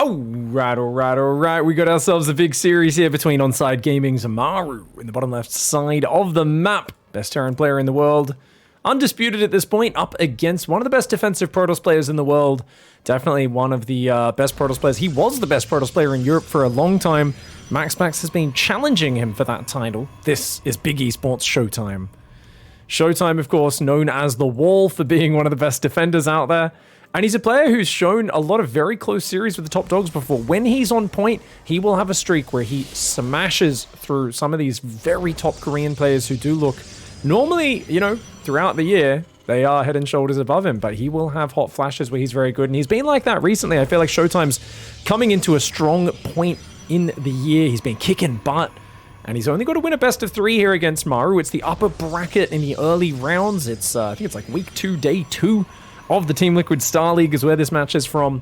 Alright. We got ourselves a big series here between Onside Gaming's Maru in the bottom left side of the map. Best Terran player in the world. Undisputed at this point, up against one of the best defensive Protoss players in the world. Definitely one of the best Protoss players. He was the best Protoss player in Europe for a long time. MaxPax has been challenging him for that title. This is Big Esports ShowTime. ShowTime, of course, known as The Wall for being one of the best defenders out there. And he's a player who's shown a lot of very close series with the top dogs before. When he's on point, he will have a streak where he smashes through some of these very top Korean players who do look, normally, you know, throughout the year, they are head and shoulders above him, but he will have hot flashes where he's very good. And he's been like that recently. I feel like ShowTime's coming into a strong point in the year. He's been kicking butt. And he's only got to win a best of 3 here against Maru. It's the upper bracket in the early rounds. It's, I think it's like week 2, day 2 of the Team Liquid Star League is where this match is from.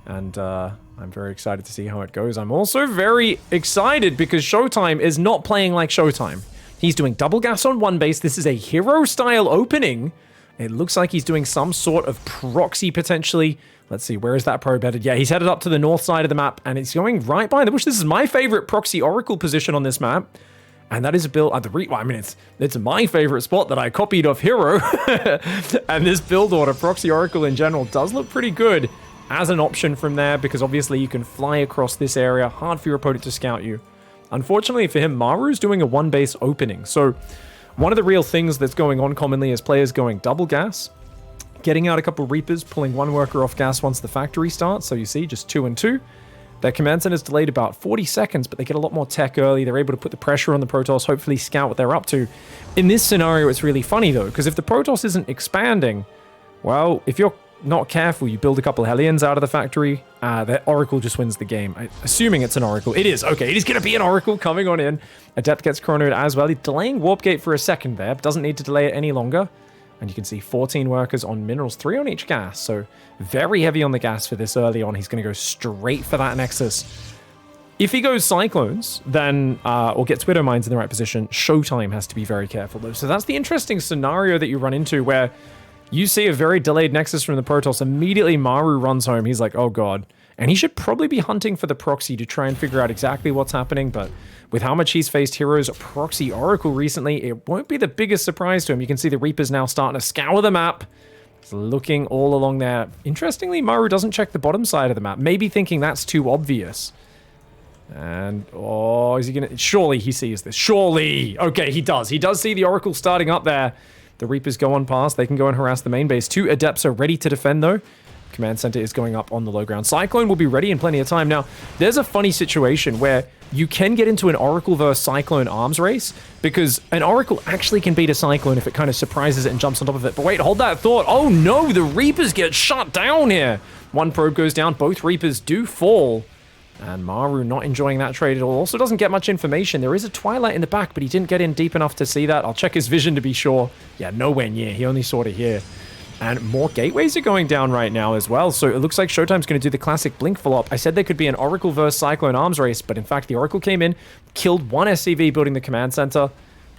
And I'm very excited to see how it goes. I'm also very excited because ShowTime is not playing like ShowTime. He's doing double gas on one base. This is a hero-style opening. It looks like he's doing some sort of proxy potentially. Let's see, where is that probe headed? Yeah, he's headed up to the north side of the map, and it's going right by the bush. This is my favorite proxy oracle position on this map. And that is a build at the well, I mean, it's my favorite spot that I copied off Hero. And this build order, Proxy Oracle in general, does look pretty good as an option from there, because obviously you can fly across this area, hard for your opponent to scout you. Unfortunately for him, Maru's doing a one base opening. So one of the real things that's going on commonly is players going double gas, getting out a couple Reapers, pulling one worker off gas once the factory starts. So you see, just 2 and 2. Their command center is delayed about 40 seconds, but they get a lot more tech early. They're able to put the pressure on the Protoss, hopefully scout what they're up to. In this scenario, it's really funny, though, because if the Protoss isn't expanding, well, if you're not careful, you build a couple Hellions out of the factory, the Oracle just wins the game. Assuming it's an Oracle. It is. Okay, it is going to be an Oracle coming on in. Adept gets chronoed as well. He's delaying Warp Gate for a second there, but doesn't need to delay it any longer. And you can see 14 workers on minerals, 3 on each gas. So very heavy on the gas for this early on. He's going to go straight for that Nexus. If he goes Cyclones, then, or gets Widow Mines in the right position, ShowTime has to be very careful, though. So that's the interesting scenario that you run into, where you see a very delayed Nexus from the Protoss. Immediately, Maru runs home. He's like, oh, God. And he should probably be hunting for the proxy to try and figure out exactly what's happening, but with how much he's faced Hero's proxy Oracle recently, it won't be the biggest surprise to him. You can see the Reapers now starting to scour the map. He's looking all along there. Interestingly, Maru doesn't check the bottom side of the map, maybe thinking that's too obvious. And, oh, is he gonna... Surely he sees this. Surely! Okay, he does. He does see the Oracle starting up there. The Reapers go on past. They can go and harass the main base. 2 Adepts are ready to defend, though. Command center is going up on the low ground. Cyclone will be ready in plenty of time. Now, there's a funny situation where you can get into an Oracle versus Cyclone arms race, because an Oracle actually can beat a Cyclone if it kind of surprises it and jumps on top of it. But wait, hold that thought. Oh no, the Reapers get shut down here. One probe goes down. Both Reapers do fall. And Maru not enjoying that trade at all. Also doesn't get much information. There is a Twilight in the back, but he didn't get in deep enough to see that. I'll check his vision to be sure. Yeah, nowhere near. He only saw it here. And more gateways are going down right now as well. So it looks like ShowTime's going to do the classic blink follow-up. I said there could be an Oracle versus Cyclone arms race, but in fact, the Oracle came in, killed one SCV building the command center,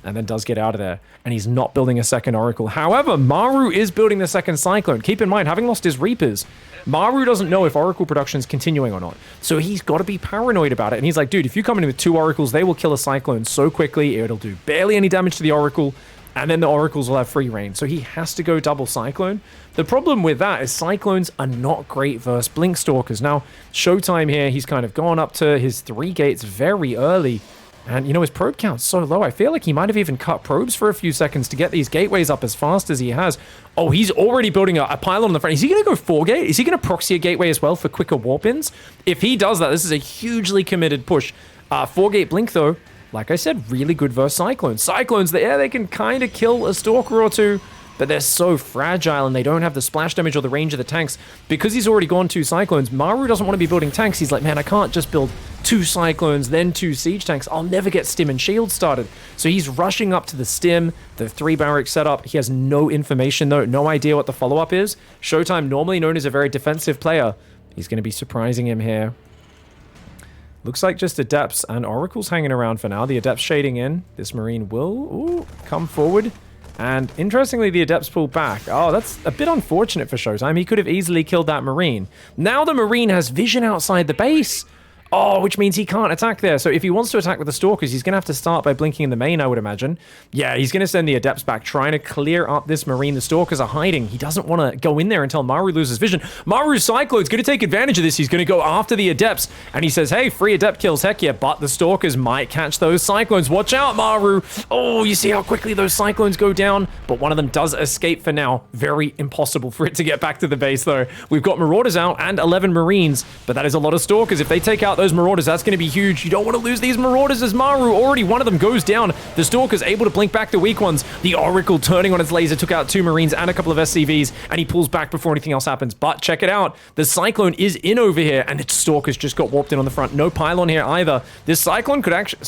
and then does get out of there. And he's not building a second Oracle. However, Maru is building the second Cyclone. Keep in mind, having lost his Reapers, Maru doesn't know if Oracle production is continuing or not. So he's got to be paranoid about it. And he's like, dude, if you come in with 2 Oracles, they will kill a Cyclone so quickly, it'll do barely any damage to the Oracle. And then the Oracles will have free reign. So he has to go double Cyclone. The problem with that is Cyclones are not great versus Blink Stalkers. Now, ShowTime here, he's kind of gone up to his 3 gates very early. And, you know, his probe count's so low. I feel like he might have even cut probes for a few seconds to get these gateways up as fast as he has. Oh, he's already building a pylon on the front. Is he going to go 4-gate? Is he going to proxy a gateway as well for quicker warp-ins? If he does that, this is a hugely committed push. 4-gate Blink, though, like I said, really good versus Cyclones. Cyclones, they can kind of kill a Stalker or 2, but they're so fragile and they don't have the splash damage or the range of the tanks. Because he's already gone 2 Cyclones, Maru doesn't want to be building tanks. He's like, man, I can't just build 2 Cyclones, then 2 Siege tanks. I'll never get Stim and Shield started. So he's rushing up to the Stim, the 3 barrack setup. He has no information, though, no idea what the follow-up is. ShowTime, normally known as a very defensive player, he's going to be surprising him here. Looks like just Adepts and Oracles hanging around for now. The Adepts shading in. This Marine will come forward And interestingly, the Adepts pull back. Oh, that's a bit unfortunate for ShowTime. He could have easily killed that Marine. Now the Marine has vision outside the base. Oh, which means he can't attack there. So if he wants to attack with the Stalkers, he's going to have to start by blinking in the main, I would imagine. Yeah, he's going to send the Adepts back, trying to clear up this Marine. The Stalkers are hiding. He doesn't want to go in there until Maru loses vision. Maru's Cyclone's going to take advantage of this. He's going to go after the Adepts. And he says, hey, free Adept kills, heck yeah. But the Stalkers might catch those Cyclones. Watch out, Maru. Oh, you see how quickly those Cyclones go down? But one of them does escape for now. Very impossible for it to get back to the base, though. We've got Marauders out and 11 Marines. But that is a lot of Stalkers. If they take out those Marauders, that's going to be huge. You don't want to lose these Marauders as Maru. Already one of them goes down. The Stalker's able to blink back the weak ones. The Oracle turning on its laser took out 2 Marines and a couple of SCVs, and he pulls back before anything else happens. But check it out. The Cyclone is in over here, and its Stalker's just got warped in on the front. No pylon here either. This Cyclone could actually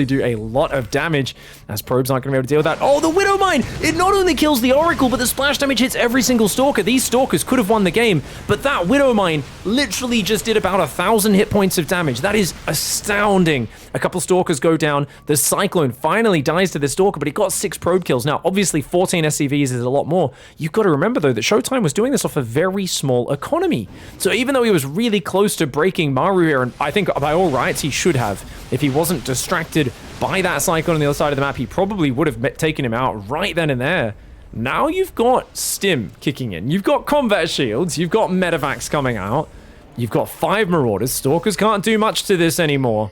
do a lot of damage, as probes aren't going to be able to deal with that. Oh, the Widow Mine! It not only kills the Oracle, but the splash damage hits every single Stalker. These Stalkers could have won the game, but that Widow Mine literally just did about 1,000 hit points of damage. That is astounding. A couple Stalkers go down. The Cyclone finally dies to the Stalker, but he got 6 probe kills. Now, obviously, 14 SCVs is a lot more. You've got to remember, though, that ShowTime was doing this off a very small economy. So even though he was really close to breaking Maru here, and I think by all rights he should have, if he wasn't distracted by that Cyclone on the other side of the map, he probably would have taken him out right then and there. Now you've got Stim kicking in. You've got combat shields. You've got medevacs coming out. You've got 5 Marauders. Stalkers can't do much to this anymore.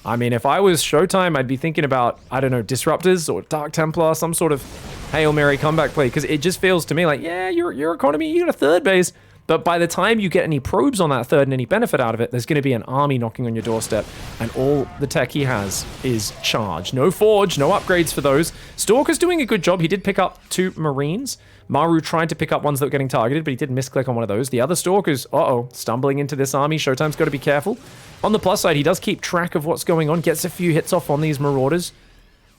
I mean, if I was ShowTime, I'd be thinking about, I don't know, Disruptors or Dark Templar, some sort of Hail Mary comeback play, because it just feels to me like, yeah, your economy, you got a 3rd base, but by the time you get any probes on that 3rd and any benefit out of it, there's going to be an army knocking on your doorstep, and all the tech he has is charge. No Forge, no upgrades for those. Stalker's doing a good job. He did pick up 2 Marines. Maru tried to pick up ones that were getting targeted, but he did misclick on one of those. The other Stalkers, stumbling into this army. ShowTime's got to be careful. On the plus side, he does keep track of what's going on, gets a few hits off on these Marauders.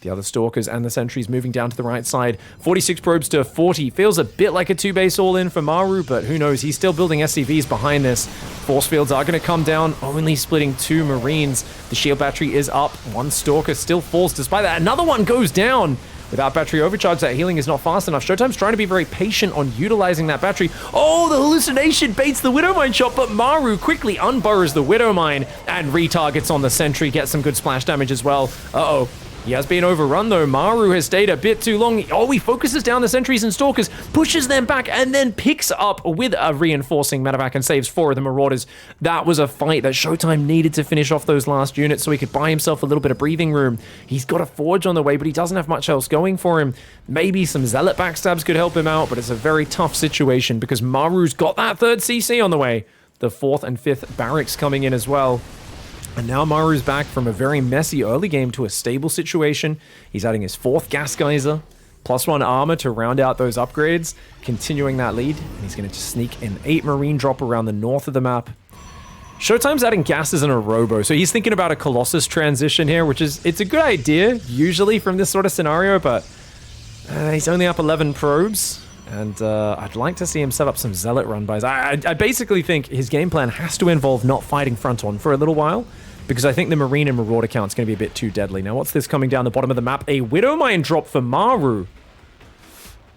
The other Stalkers and the Sentries moving down to the right side. 46 probes to 40. Feels a bit like a 2-base all-in for Maru, but who knows? He's still building SCVs behind this. Force fields are going to come down, only splitting 2 Marines. The shield battery is up. 1 Stalker still falls despite that. Another one goes down. Without battery overcharge, that healing is not fast enough. ShowTime's trying to be very patient on utilizing that battery. Oh, the hallucination baits the Widow Mine shot, but Maru quickly unburrows the Widow Mine and retargets on the Sentry, gets some good splash damage as well. He has been overrun, though. Maru has stayed a bit too long. Oh, he focuses down the Sentries and Stalkers, pushes them back, and then picks up with a reinforcing medevac and saves 4 of the Marauders. That was a fight that ShowTime needed to finish off those last units so he could buy himself a little bit of breathing room. He's got a Forge on the way, but he doesn't have much else going for him. Maybe some Zealot backstabs could help him out, but it's a very tough situation because Maru's got that 3rd CC on the way. The 4th and 5th barracks coming in as well. And now Maru's back from a very messy early game to a stable situation. He's adding his 4th Gas Geyser, +1 armor to round out those upgrades, continuing that lead. And he's going to just sneak an 8 Marine drop around the north of the map. ShowTime's adding gases and a robo, so he's thinking about a Colossus transition here, which is, it's a good idea, usually from this sort of scenario, but he's only up 11 probes. And I'd like to see him set up some Zealot run-bys. I basically think his game plan has to involve not fighting front-on for a little while, because I think the Marine and Marauder count's going to be a bit too deadly. Now, what's this coming down the bottom of the map? A Widow Mine drop for Maru.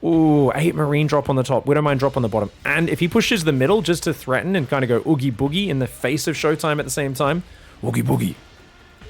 Ooh, 8 Marine drop on the top, Widow Mine drop on the bottom. And if he pushes the middle just to threaten and kind of go Oogie Boogie in the face of ShowTime at the same time, Oogie Boogie,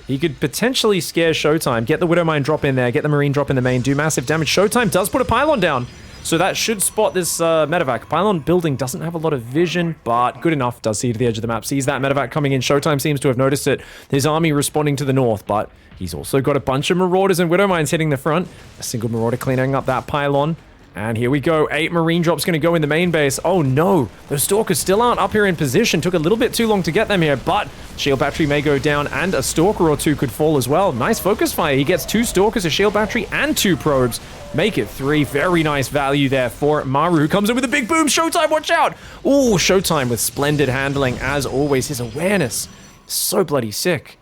he could potentially scare ShowTime, get the Widow Mine drop in there, get the Marine drop in the main, do massive damage. ShowTime does put a pylon down. So that should spot this medevac. Pylon building doesn't have a lot of vision, but good enough. Does see to the edge of the map. Sees that medevac coming in. ShowTime seems to have noticed it. His army responding to the north, but he's also got a bunch of Marauders and Widow Mines hitting the front. A single Marauder cleaning up that pylon. And here we go. 8 Marine drops going to go in the main base. Oh no, those Stalkers still aren't up here in position. Took a little bit too long to get them here, but shield battery may go down and a Stalker or 2 could fall as well. Nice focus fire. He gets 2 Stalkers, a shield battery, and 2 probes. Make it 3. Very nice value there for Maru, who comes in with a big boom. ShowTime, watch out! Ooh, ShowTime with splendid handling as always. His awareness, so bloody sick.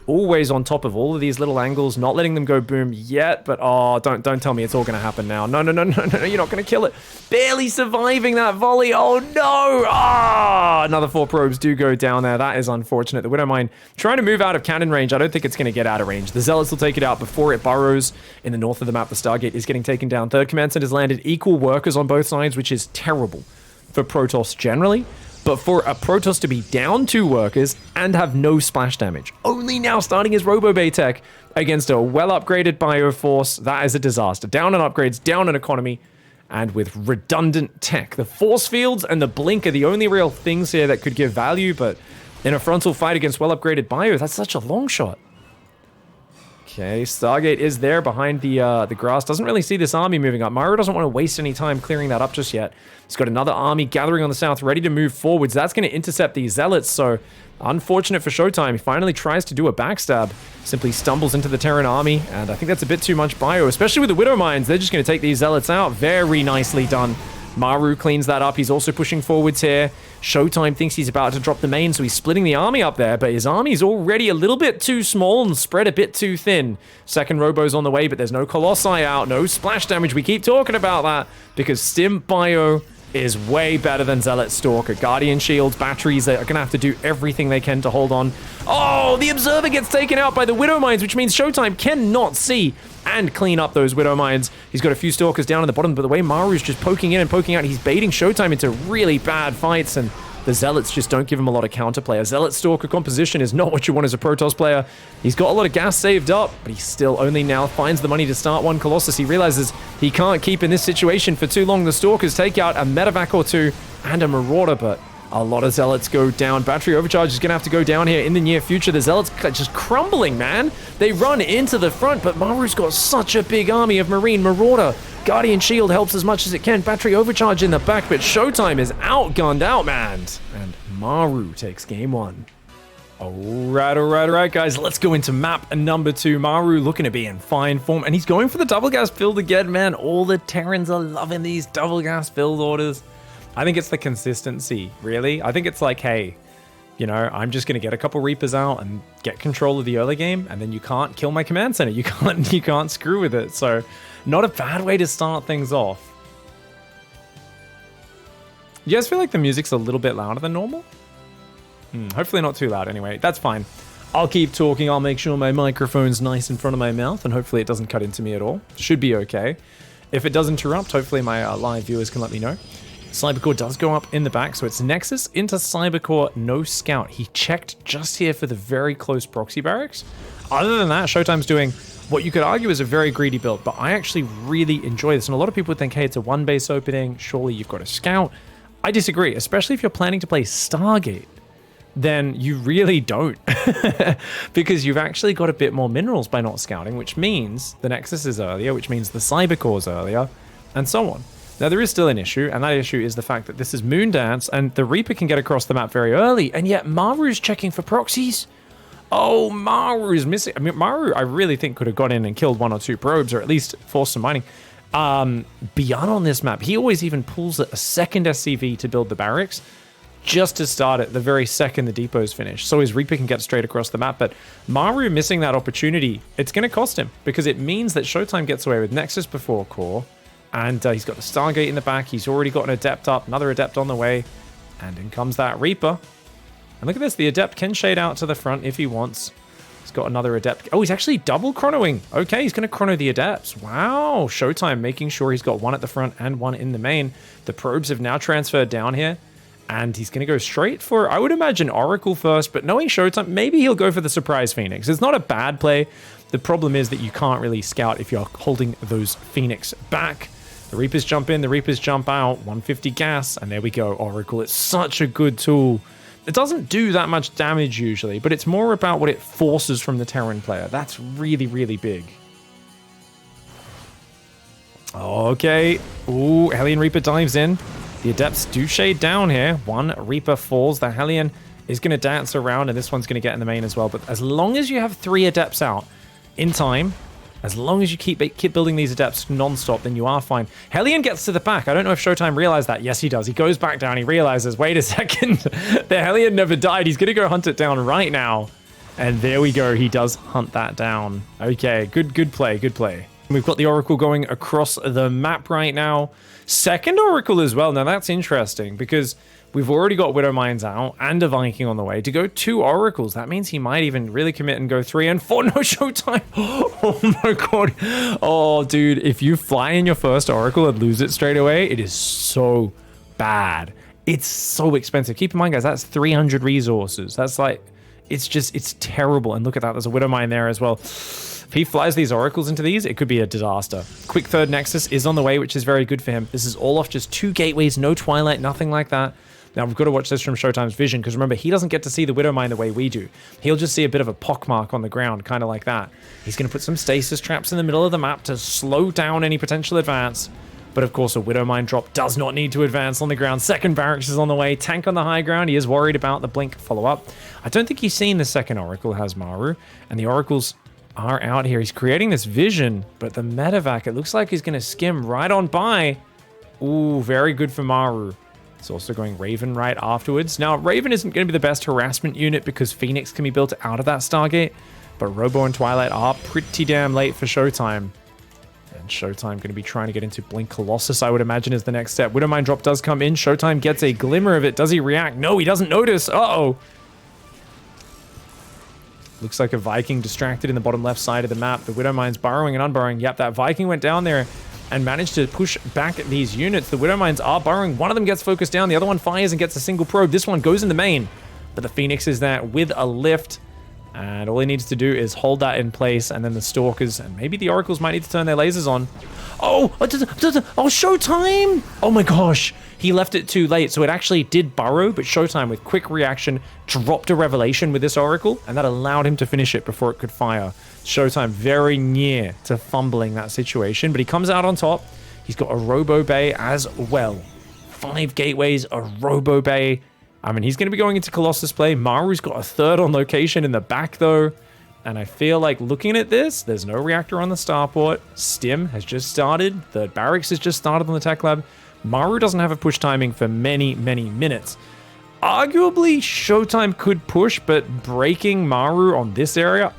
always on top of all of these little angles, not letting them go boom yet, but oh, don't tell me it's all going to happen now. No, you're not going to kill it. Barely surviving that volley. Oh no! Ah, another 4 probes do go down there. That is unfortunate. The Widowmine trying to move out of cannon range. I don't think it's going to get out of range. The Zealots will take it out before it burrows. In the north of the map, the Stargate is getting taken down. Third command center has landed. Equal workers on both sides, which is terrible for Protoss generally. But for a Protoss to be down 2 workers and have no splash damage, only now starting his Robo-Bay tech against a well-upgraded Bioforce, that is a disaster. Down on upgrades, down on economy, and with redundant tech. The force fields and the blink are the only real things here that could give value, but in a frontal fight against well-upgraded Bio, that's such a long shot. Okay, Stargate is there behind the grass. Doesn't really see this army moving up. Maru doesn't want to waste any time clearing that up just yet. He's got another army gathering on the south, ready to move forwards. That's going to intercept these Zealots, so unfortunate for ShowTime. He finally tries to do a backstab. Simply stumbles into the Terran army, and I think that's a bit too much Bio, especially with the Widow Mines. They're just going to take these Zealots out. Very nicely done. Maru cleans that up. He's also pushing forwards here. ShowTime thinks he's about to drop the main, so he's splitting the army up there, but his army's already a little bit too small and spread a bit too thin. Second Robo's on the way, but there's no Colossi out, no splash damage. We keep talking about that because Stim Bio is way better than Zealot Stalker. Guardian Shields, batteries, they're going to have to do everything they can to hold on. Oh, the Observer gets taken out by the Widow Mines, which means ShowTime cannot see and clean up those Widow Mines. He's got a few Stalkers down at the bottom, but the way Maru's just poking in and poking out, he's baiting ShowTime into really bad fights, and the Zealots just don't give him a lot of counterplay. A Zealot Stalker composition is not what you want as a Protoss player. He's got a lot of gas saved up, but he still only now finds the money to start one Colossus. He realizes he can't keep in this situation for too long. The Stalkers take out a Medevac or 2 and a Marauder, but a lot of Zealots go down. Battery Overcharge is going to have to go down here in the near future. The Zealots are just crumbling, man. They run into the front, but Maru's got such a big army of Marine Marauder. Guardian Shield helps as much as it can. Battery Overcharge in the back, but ShowTime is outgunned, outmanned. And Maru takes game 1. All right, guys. Let's go into map number 2. Maru looking to be in fine form, and he's going for the double gas build again, man. All the Terrans are loving these double gas build orders. I think it's the consistency, really. I think it's like, hey, you know, I'm just going to get a couple Reapers out and get control of the early game, and then you can't kill my command center. You can't screw with it. So not a bad way to start things off. You guys feel like the music's a little bit louder than normal? Hopefully not too loud anyway. That's fine. I'll keep talking. I'll make sure my microphone's nice in front of my mouth, and hopefully it doesn't cut into me at all. Should be okay. If it does interrupt, hopefully my live viewers can let me know. Cybercore does go up in the back, so it's Nexus into Cybercore, no scout. He checked just here for the very close proxy barracks. Other than that, ShowTime's doing what you could argue is a very greedy build, but I actually really enjoy this. And a lot of people would think, hey, it's a 1-base opening, surely you've got a scout. I disagree, especially if you're planning to play Stargate. Then you really don't, because you've actually got a bit more minerals by not scouting, which means the Nexus is earlier, which means the Cybercore's earlier, and so on. Now, there is still an issue, and that issue is the fact that this is Moondance, and the Reaper can get across the map very early, and yet Maru's checking for proxies. Oh, Maru's missing. I mean, Maru, I really think, could have got in and killed 1 or 2 probes, or at least forced some mining. Beyond on this map, he always even pulls a second SCV to build the barracks, just to start it the very second the depot's finished, so his Reaper can get straight across the map. But Maru missing that opportunity, it's going to cost him, because it means that ShowTime gets away with Nexus before Core. And he's got the Stargate in the back. He's already got an Adept up. Another Adept on the way. And in comes that Reaper. And look at this. The Adept can shade out to the front if he wants. He's got another Adept. Oh, he's actually double chronoing. Okay, he's going to chrono the Adepts. Wow. ShowTime making sure he's got one at the front and one in the main. The probes have now transferred down here. And he's going to go straight for, I would imagine, Oracle first. But knowing ShowTime, maybe he'll go for the Surprise Phoenix. It's not a bad play. The problem is that you can't really scout if you're holding those Phoenix back. The Reapers jump in, the Reapers jump out, 150 gas, and there we go, Oracle. It's such a good tool. It doesn't do that much damage usually, but it's more about what it forces from the Terran player. That's really, really big. Okay. Ooh, Hellion Reaper dives in. The Adepts do shade down here. One Reaper falls. The Hellion is going to dance around, and this one's going to get in the main as well. But as long as you have 3 Adepts out in time, as long as you keep building these Adepts non-stop, then you are fine. Hellion gets to the back. I don't know if ShowTime realized that. Yes, he does. He goes back down. He realizes, wait a second, the Hellion never died. He's going to go hunt it down right now. And there we go. He does hunt that down. Okay, good play, good play. We've got the Oracle going across the map right now. Second Oracle as well. Now that's interesting because we've already got Widow Mines out and a Viking on the way. To go 2 Oracles, that means he might even really commit and go 3 and 4. No Showtime. Oh my god. Oh, dude, if you fly in your first Oracle and lose it straight away, it is so bad. It's so expensive. Keep in mind, guys, that's 300 resources. That's like, it's terrible. And look at that, there's a Widow Mine there as well. If he flies these Oracles into these, it could be a disaster. Quick third Nexus is on the way, which is very good for him. This is all off just 2 gateways, no Twilight, nothing like that. Now, we've got to watch this from Showtime's vision, because remember, he doesn't get to see the Widow Mine the way we do. He'll just see a bit of a pockmark on the ground, kind of like that. He's going to put some stasis traps in the middle of the map to slow down any potential advance. But of course, a Widow Mine drop does not need to advance on the ground. Second barracks is on the way. Tank on the high ground. He is worried about the blink follow-up. I don't think he's seen the second Oracle has Maru, and the Oracles are out here. He's creating this vision, but the medevac, it looks like he's going to skim right on by. Ooh, very good for Maru. It's also going Raven right afterwards. Now, Raven isn't going to be the best harassment unit because Phoenix can be built out of that Stargate, but Robo and Twilight are pretty damn late for Showtime. And Showtime going to be trying to get into Blink Colossus, I would imagine, is the next step. Widow Mine drop does come in. Showtime gets a glimmer of it. Does he react? No, he doesn't notice. Uh-oh. Looks like a Viking distracted in the bottom left side of the map. The Widow Mine's burrowing and unburrowing. Yep, that Viking went down there and managed to push back these units. The Widow Mines are burrowing. One of them gets focused down. The other one fires and gets a single probe. This one goes in the main. But the Phoenix is there with a lift. And all he needs to do is hold that in place. And then the Stalkers and maybe the Oracles might need to turn their lasers on. Oh, Showtime! Oh my gosh. He left it too late, so it actually did burrow, but Showtime, with quick reaction, dropped a Revelation with this Oracle, and that allowed him to finish it before it could fire. Showtime very near to fumbling that situation, but he comes out on top. He's got a Robo Bay as well. 5 gateways, a Robo Bay. I mean, he's going to be going into Colossus play. Maru's got a third on location in the back, though. And I feel like looking at this, there's no reactor on the starport. Stim has just started. Third barracks has just started on the tech lab. Maru doesn't have a push timing for many, many minutes. Arguably, Showtime could push, but breaking Maru on this area,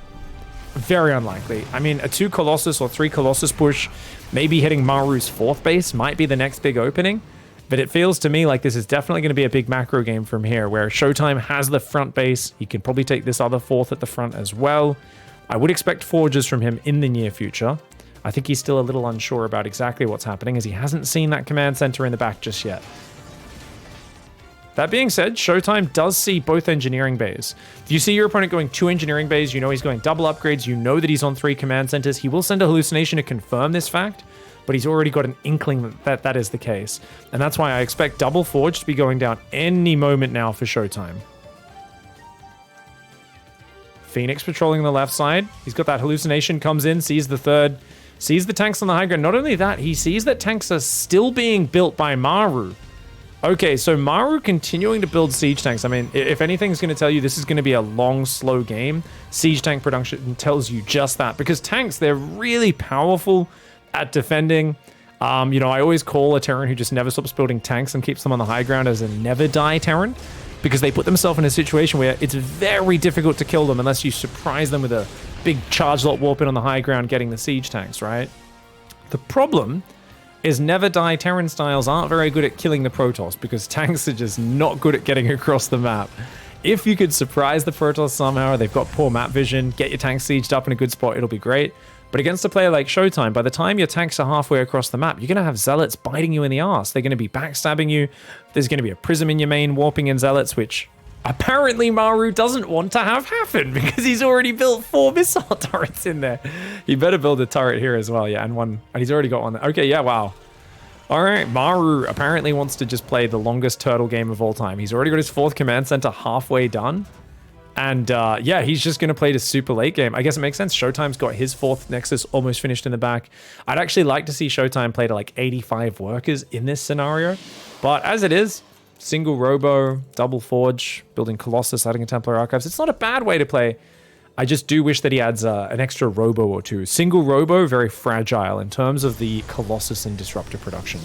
very unlikely. I mean, a 2 Colossus or 3 Colossus push, maybe hitting Maru's 4th base might be the next big opening. But it feels to me like this is definitely going to be a big macro game from here, where Showtime has the front base. He can probably take this other 4th at the front as well. I would expect Forges from him in the near future. I think he's still a little unsure about exactly what's happening, as he hasn't seen that command center in the back just yet. That being said, Showtime does see both engineering bays. If you see your opponent going 2 engineering bays, you know he's going double upgrades, you know that he's on 3 command centers. He will send a hallucination to confirm this fact, but he's already got an inkling that that is the case. And that's why I expect double Forge to be going down any moment now for Showtime. Phoenix patrolling the left side. He's got that hallucination, comes in, sees the third, sees the tanks on the high ground. Not only that, he sees that tanks are still being built by Maru. Okay, so Maru continuing to build siege tanks. I mean, if anything's going to tell you this is going to be a long, slow game, siege tank production tells you just that. Because tanks, they're really powerful at defending. You know, I always call a Terran who just never stops building tanks and keeps them on the high ground as a never die Terran, because they put themselves in a situation where it's very difficult to kill them unless you surprise them with a big charge lot warp in on the high ground getting the siege tanks, right? The problem is never die Terran styles aren't very good at killing the Protoss, because tanks are just not good at getting across the map. If you could surprise the Protoss somehow, they've got poor map vision, get your tanks sieged up in a good spot, it'll be great. But against a player like Showtime, by the time your tanks are halfway across the map, you're going to have Zealots biting you in the arse. They're going to be backstabbing you. There's going to be a Prism in your main warping in Zealots, which apparently Maru doesn't want to have happen, because he's already built 4 missile turrets in there. He better build a turret here as well, yeah, and he's already got one there. Okay, yeah, wow. All right, Maru apparently wants to just play the longest turtle game of all time. He's already got his 4th command center halfway done. And yeah, he's just going to play the super late game. I guess it makes sense. Showtime's got his 4th Nexus almost finished in the back. I'd actually like to see Showtime play to like 85 workers in this scenario. But as it is, single Robo, double Forge, building Colossus, adding a Templar Archives. It's not a bad way to play. I just do wish that he adds an extra Robo or 2. Single Robo, very fragile in terms of the Colossus and Disruptor production.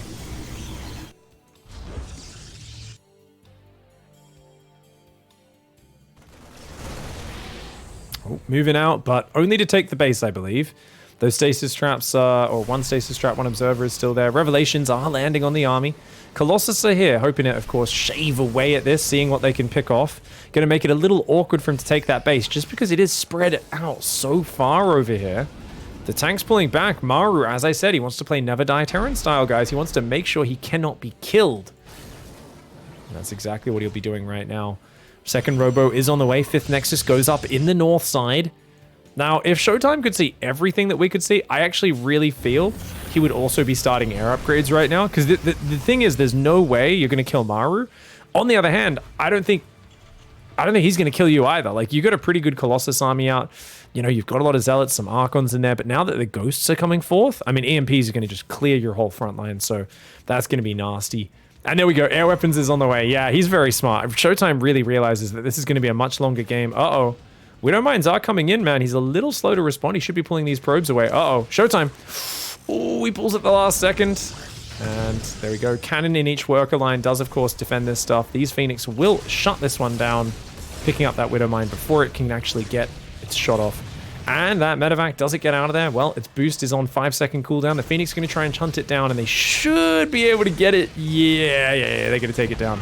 Oh, moving out, but only to take the base, I believe. Those stasis traps, or one stasis trap, one observer is still there. Revelations are landing on the army. Colossus are here, hoping to, of course, shave away at this, seeing what they can pick off. Going to make it a little awkward for him to take that base, just because it is spread out so far over here. The tank's pulling back. Maru, as I said, he wants to play Never Die Terran style, guys. He wants to make sure he cannot be killed. And that's exactly what he'll be doing right now. Second Robo is on the way. Fifth Nexus goes up in the north side. Now, if ShowTime could see everything that we could see, I actually really feel he would also be starting air upgrades right now. Because the thing is, there's no way you're going to kill Maru. On the other hand, I don't think he's going to kill you either. Like, you got a pretty good Colossus army out. You know, you've got a lot of Zealots, some Archons in there. But now that the Ghosts are coming forth, I mean, EMPs are going to just clear your whole front line. So that's going to be nasty. And there we go. Air weapons is on the way. Yeah, he's very smart. ShowTime really realizes that this is going to be a much longer game. Uh-oh. Widowmines are coming in, man. He's a little slow to respond. He should be pulling these probes away. Uh-oh. ShowTime. Oh, he pulls at the last second. And there we go. Cannon in each worker line does, of course, defend this stuff. These Phoenix will shut this one down, picking up that Widowmine before it can actually get its shot off. And that medevac, does it get out of there? Well, its boost is on 5-second cooldown. The Phoenix is going to try and hunt it down, and they should be able to get it. Yeah, they're going to take it down.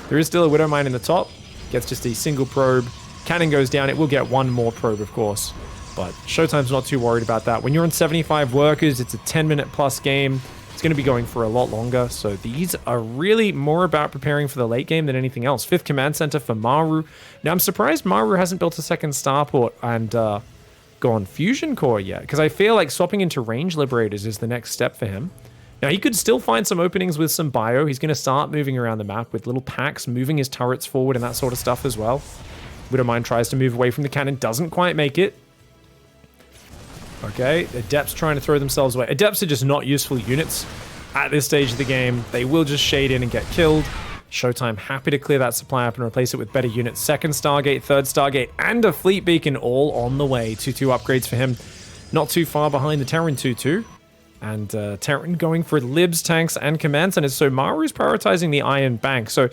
There is still a Widowmine in the top. Gets just a single probe. Cannon goes down. It will get one more probe, of course. But ShowTime's not too worried about that. When you're on 75 workers, it's a 10-minute plus game. It's going to be going for a lot longer. So these are really more about preparing for the late game than anything else. 5th Command Center for Maru. Now, I'm surprised Maru hasn't built a second starport and gone Fusion Core yet, because I feel like swapping into Range Liberators is the next step for him. Now, he could still find some openings with some bio. He's going to start moving around the map with little packs, moving his turrets forward and that sort of stuff as well. Widowmine tries to move away from the cannon, doesn't quite make it. Okay, Adepts trying to throw themselves away. Adepts are just not useful units at this stage of the game. They will just shade in and get killed. ShowTime happy to clear that supply up and replace it with better units. 2nd Stargate, 3rd Stargate, and a Fleet Beacon all on the way. 2-2 upgrades for him. Not too far behind the Terran 2-2. And Terran going for Libs, tanks, and command centers. So Maru's prioritizing the Iron Bank. So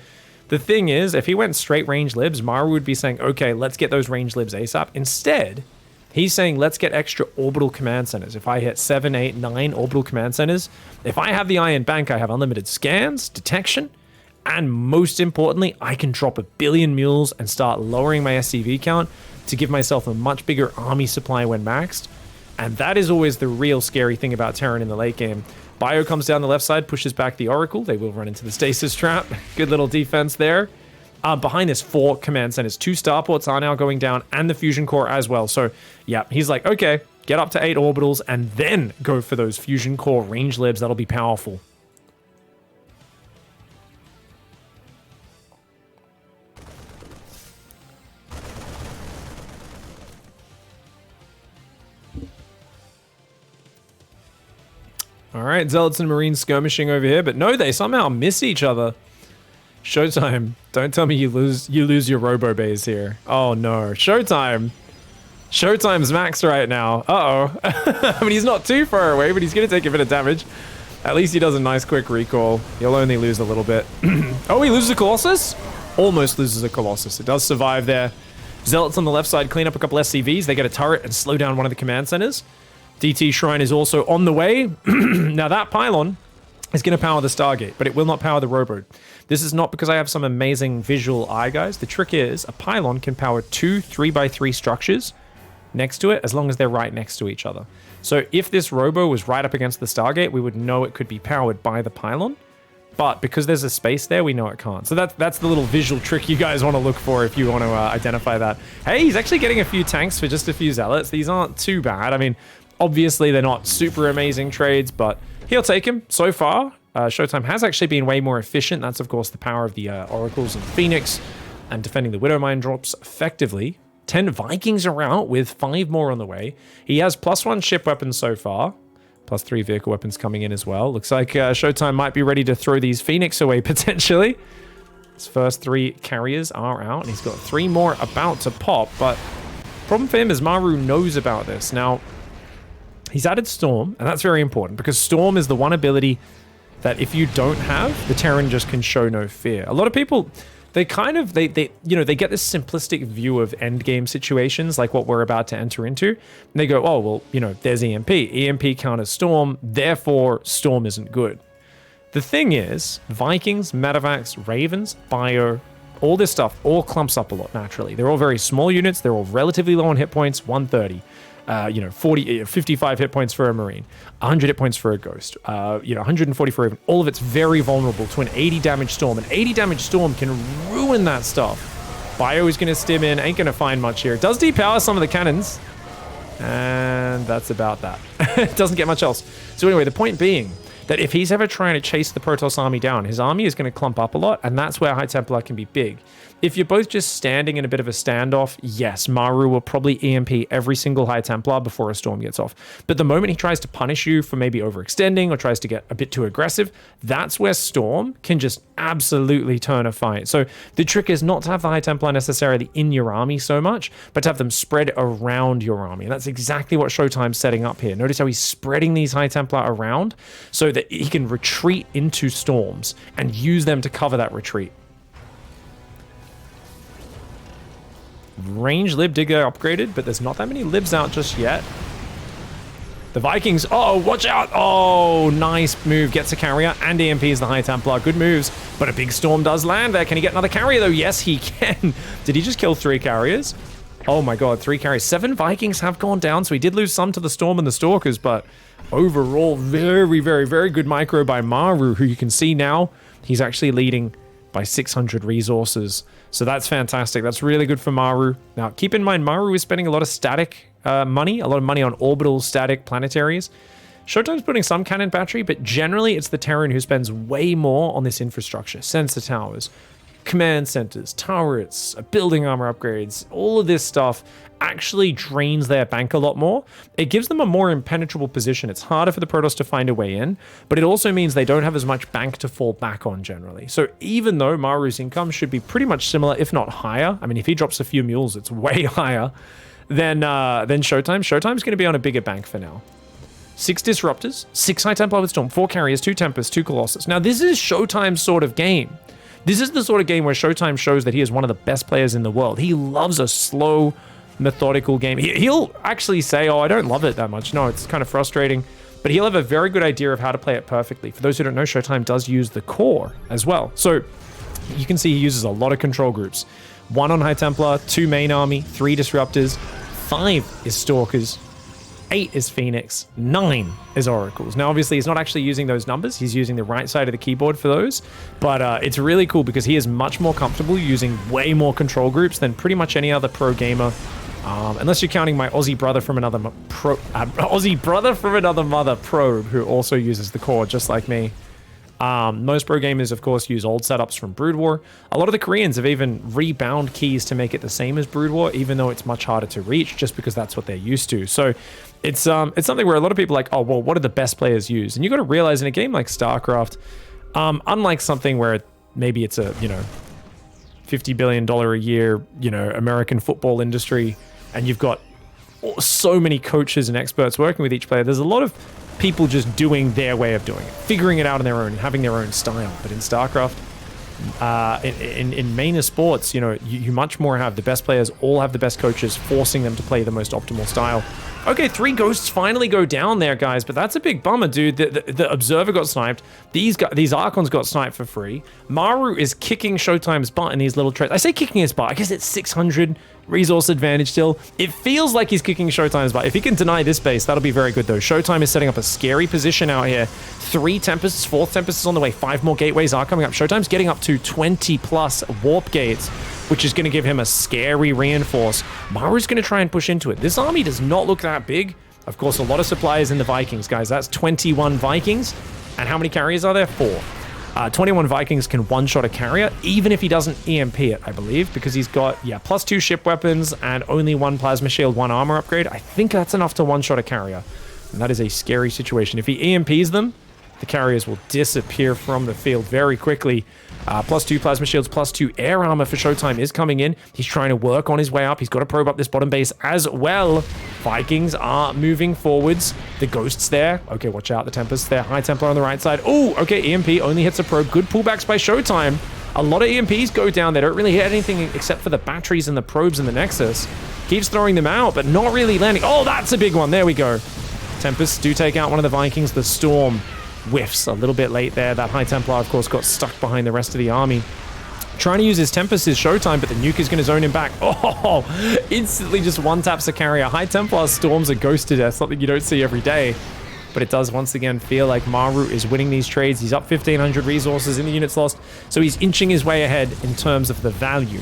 the thing is, if he went straight range Libs, Maru would be saying, okay, let's get those range Libs ASAP. Instead, he's saying, let's get extra orbital command centers. If I hit 7, 8, 9 orbital command centers, if I have the Iron Bank, I have unlimited scans, detection, and most importantly, I can drop 1 billion mules and start lowering my SCV count to give myself a much bigger army supply when maxed. And that is always the real scary thing about Terran in the late game. Bio comes down the left side, pushes back the Oracle. They will run into the stasis trap. Good little defense there. Behind this, 4 command centers. 2 starports are now going down, and the fusion core as well. So, yeah, he's like, okay, get up to 8 orbitals, and then go for those fusion core range libs. That'll be powerful. All right, Zealots and Marines skirmishing over here, but no, they somehow miss each other. ShowTime, don't tell me you lose your robo bays here. Oh no, ShowTime. ShowTime's maxed right now. Uh-oh. I mean, he's not too far away, but he's going to take a bit of damage. At least he does a nice quick recall. He'll only lose a little bit. Oh, he loses a Colossus? Almost loses a Colossus. It does survive there. Zealots on the left side clean up a couple SCVs. They get a turret and slow down one of the command centers. DT Shrine is also on the way. Now that pylon is going to power the Stargate, but it will not power the Robo. This is not because I have some amazing visual eye, guys. The trick is a pylon can power 2 3x3 structures next to it as long as they're right next to each other. So if this Robo was right up against the Stargate, we would know it could be powered by the pylon. But because there's a space there, we know it can't. So that's the little visual trick you guys want to look for if you want to identify that. Hey, he's actually getting a few tanks for just a few Zealots. These aren't too bad. I mean, obviously, they're not super amazing trades, but he'll take him so far. ShowTime has actually been way more efficient. That's, of course, the power of the Oracles and Phoenix and defending the Widowmine drops effectively. 10 Vikings are out with 5 more on the way. He has +1 ship weapons so far. +3 vehicle weapons coming in as well. Looks like ShowTime might be ready to throw these Phoenix away, potentially. His first 3 carriers are out, and he's got 3 more about to pop. But problem for him is Maru knows about this. Now, he's added Storm, and that's very important, because Storm is the one ability that if you don't have, the Terran just can show no fear. A lot of people, they kind of, they get this simplistic view of end game situations like what we're about to enter into. And they go, oh, well, there's EMP. EMP counters Storm, therefore Storm isn't good. The thing is, Vikings, Medivacs, Ravens, Bio, all this stuff all clumps up a lot naturally. They're all very small units. They're all relatively low on hit points, 130. 55 hit points for a Marine, 100 hit points for a Ghost, 140 for Raven. All of it's very vulnerable to an 80 damage Storm. An 80 damage Storm can ruin that stuff. Bio is going to stim in, ain't going to find much here. It does depower some of the cannons, and that's about that. It doesn't get much else. So anyway, the point being that if he's ever trying to chase the Protoss army down, his army is going to clump up a lot, and that's where High Templar can be big. If you're both just standing in a bit of a standoff, yes, Maru will probably EMP every single High Templar before a Storm gets off. But the moment he tries to punish you for maybe overextending or tries to get a bit too aggressive, that's where Storm can just absolutely turn a fight. So the trick is not to have the High Templar necessarily in your army so much, but to have them spread around your army. And that's exactly what ShowTime's setting up here. Notice how he's spreading these High Templar around so that he can retreat into Storms and use them to cover that retreat. Range Lib did get upgraded, but there's not that many Libs out just yet. The Vikings, oh, watch out. Oh, nice move. Gets a carrier and EMPs the High Templar. Good moves, but a big Storm does land there. Can he get another carrier, though? Yes, he can. Did he just kill 3 carriers? Oh my god, 3 carriers. 7 Vikings have gone down, so he did lose some to the Storm and the Stalkers, but overall, very, very, very good micro by Maru, who you can see now, he's actually leading by 600 resources. So that's fantastic. That's really good for Maru. Now, keep in mind, Maru is spending a lot of static money, a lot of money on orbital static planetaries. ShowTime's putting some cannon battery, but generally it's the Terran who spends way more on this infrastructure. Sensor towers, command centers, turrets, building armor upgrades, all of this stuff actually drains their bank a lot more. It gives them a more impenetrable position. It's harder for the Protoss to find a way in, but it also means they don't have as much bank to fall back on generally. So even though Maru's income should be pretty much similar, if not higher, I mean, if he drops a few mules, it's way higher than ShowTime. ShowTime's going to be on a bigger bank for now. 6 Disruptors, 6 High Templar with Storm, 4 Carriers, 2 Tempests, 2 Colossus. Now, this is ShowTime's sort of game. This is the sort of game where ShowTime shows that he is one of the best players in the world. He loves a slow, methodical game. He'll actually say, oh, I don't love it that much. No, it's kind of frustrating. But he'll have a very good idea of how to play it perfectly. For those who don't know, ShowTime does use the core as well. So you can see he uses a lot of control groups. 1 on High Templar, 2 main army, 3 Disruptors, 5 is Stalkers, 8 is Phoenix, 9 is Oracles. Now, obviously, he's not actually using those numbers. He's using the right side of the keyboard for those. But it's really cool because he is much more comfortable using way more control groups than pretty much any other pro gamer. Unless you're counting my Aussie brother from another mother probe, who also uses the core just like me. Most pro gamers, of course, use old setups from Brood War. A lot of the Koreans have even rebound keys to make it the same as Brood War, even though it's much harder to reach, just because that's what they're used to. So it's something where a lot of people are like, oh, well, what do the best players use? And you got to realize in a game like StarCraft, unlike something where maybe it's a $50 billion a year American football industry, and you've got so many coaches and experts working with each player, there's a lot of people just doing their way of doing it, figuring it out on their own, and having their own style. But in StarCraft, in main sports, you much more have the best players all have the best coaches, forcing them to play the most optimal style. Okay, 3 ghosts finally go down there, guys, but that's a big bummer, dude. The Observer got sniped. These Archons got sniped for free. Maru is kicking ShowTime's butt in these little trades. I say kicking his butt. I guess it's 600 resource advantage still. It feels like he's kicking ShowTime's butt. If he can deny this base, that'll be very good, though. ShowTime is setting up a scary position out here. 3 Tempests, 4th Tempest is on the way. 5 more gateways are coming up. ShowTime's getting up to 20+ warp gates, which is going to give him a scary reinforce. Maru's going to try and push into it. This army does not look that big. Of course, a lot of suppliers in the Vikings, guys. That's 21 Vikings. And how many carriers are there? 4. 21 Vikings can one-shot a carrier, even if he doesn't EMP it, I believe, because he's got, +2 ship weapons and only 1 plasma shield, 1 armor upgrade. I think that's enough to one-shot a carrier. And that is a scary situation. If he EMPs them, the carriers will disappear from the field very quickly. +2 plasma shields, +2 air armor for ShowTime is coming in. He's trying to work on his way up. He's got to probe up this bottom base as well. Vikings are moving forwards. The Ghosts there. Okay, watch out. The Tempests there. High Templar on the right side. Oh, okay. EMP only hits a probe. Good pullbacks by ShowTime. A lot of EMPs go down. They don't really hit anything except for the batteries and the probes and the Nexus. Keeps throwing them out, but not really landing. Oh, that's a big one. There we go. Tempests do take out one of the Vikings. The Storm whiffs a little bit late there. That High Templar, of course, got stuck behind the rest of the army. Trying to use his Tempest is ShowTime, but the nuke is going to zone him back. Oh, instantly just one-taps a carrier. High Templar storms a ghost to death, something you don't see every day. But it does once again feel like Maru is winning these trades. He's up 1,500 resources in the units lost, so he's inching his way ahead in terms of the value.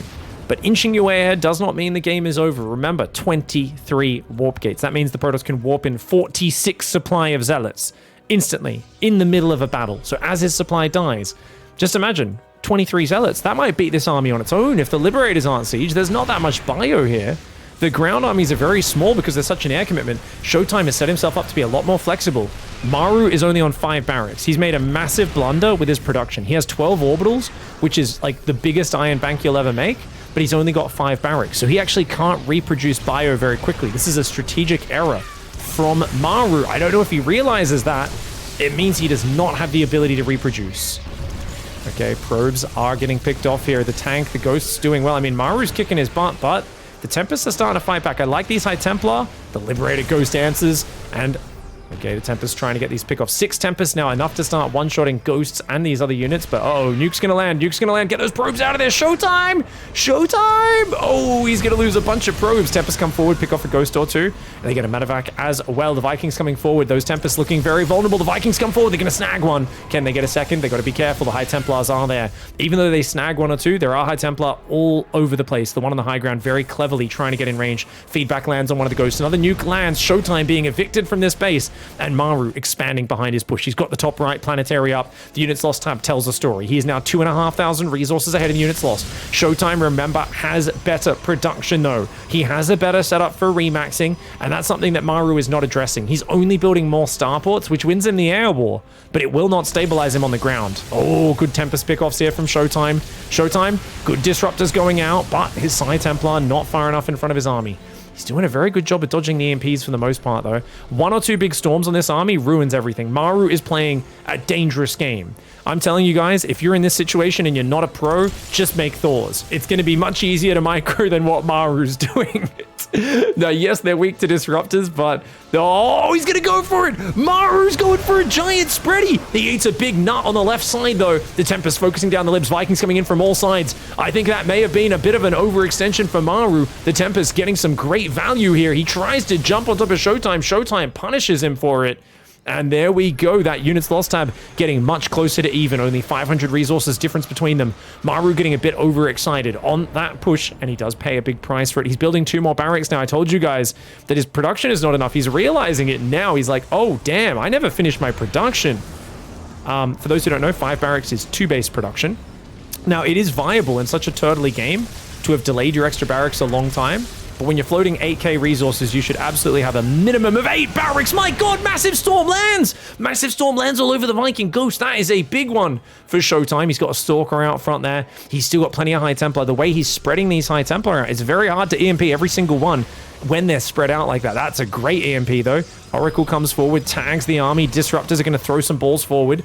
But inching your way ahead does not mean the game is over. Remember, 23 warp gates. That means the Protoss can warp in 46 supply of Zealots instantly in the middle of a battle. So as his supply dies, just imagine 23 Zealots. That might beat this army on its own. If the Liberators aren't siege, there's not that much bio here. The ground armies are very small because there's such an air commitment. ShowTime has set himself up to be a lot more flexible. Maru is only on 5 barracks. He's made a massive blunder with his production. He has 12 orbitals, which is like the biggest iron bank you'll ever make, but he's only got 5 barracks. So he actually can't reproduce bio very quickly. This is a strategic error from Maru. I don't know if he realizes that. It means he does not have the ability to reproduce. Okay, probes are getting picked off here. The tank, the Ghost's doing well. I mean, Maru's kicking his butt, but the Tempests are starting to fight back. I like these High Templar. The Liberator Ghost answers, and okay, the Tempest trying to get these pick-offs. 6 Tempests now, enough to start one-shotting Ghosts and these other units, but uh-oh, nuke's gonna land, nuke's gonna land. Get those probes out of there. ShowTime! ShowTime! Oh, he's gonna lose a bunch of probes. Tempests come forward, pick off a Ghost or two, and they get a medevac as well. The Vikings coming forward. Those Tempests looking very vulnerable. The Vikings come forward. They're gonna snag one. Can they get a second? They gotta be careful. The High Templars are there. Even though they snag one or two, there are High Templar all over the place. The one on the high ground very cleverly trying to get in range. Feedback lands on one of the Ghosts. Another nuke lands. ShowTime being evicted from this base, and Maru expanding behind his push. He's got the top right planetary up. The units lost tab tells a story. He is now 2,500 resources ahead of the units lost. ShowTime, remember, has better production though. He has a better setup for remaxing, and that's something that Maru is not addressing. He's only building more starports, which wins him the air war, but it will not stabilize him on the ground. Oh, good Tempest pickoffs here from ShowTime. ShowTime, good disruptors going out, but his High Templar not far enough in front of his army. He's doing a very good job of dodging the EMPs for the most part, though. 1 or 2 big storms on this army ruins everything. Maru is playing a dangerous game. I'm telling you guys, if you're in this situation and you're not a pro, just make Thors. It's going to be much easier to micro than what Maru's doing. Now, yes, they're weak to disruptors, but... oh, he's going to go for it! Maru's going for a giant spready! He eats a big nut on the left side, though. The Tempest focusing down the libs. Vikings coming in from all sides. I think that may have been a bit of an overextension for Maru. The Tempest getting some great value here. He tries to jump on top of ShowTime. ShowTime punishes him for it. And there we go. That units lost tab getting much closer to even. Only 500 resources difference between them. Maru getting a bit overexcited on that push, and he does pay a big price for it. He's building 2 more barracks now. I told you guys that his production is not enough. He's realizing it now. He's like, oh, damn, I never finished my production. For those who don't know, 5 barracks is 2 base production. Now, it is viable in such a turtly game to have delayed your extra barracks a long time. But when you're floating 8k resources, you should absolutely have a minimum of 8 barracks. My god, massive storm lands! Massive storm lands all over the Viking Ghost. That is a big one for ShowTime. He's got a Stalker out front there. He's still got plenty of High Templar. The way he's spreading these High Templar out, it's very hard to EMP every single one when they're spread out like that. That's a great EMP though. Oracle comes forward, tags the army. Disruptors are going to throw some balls forward.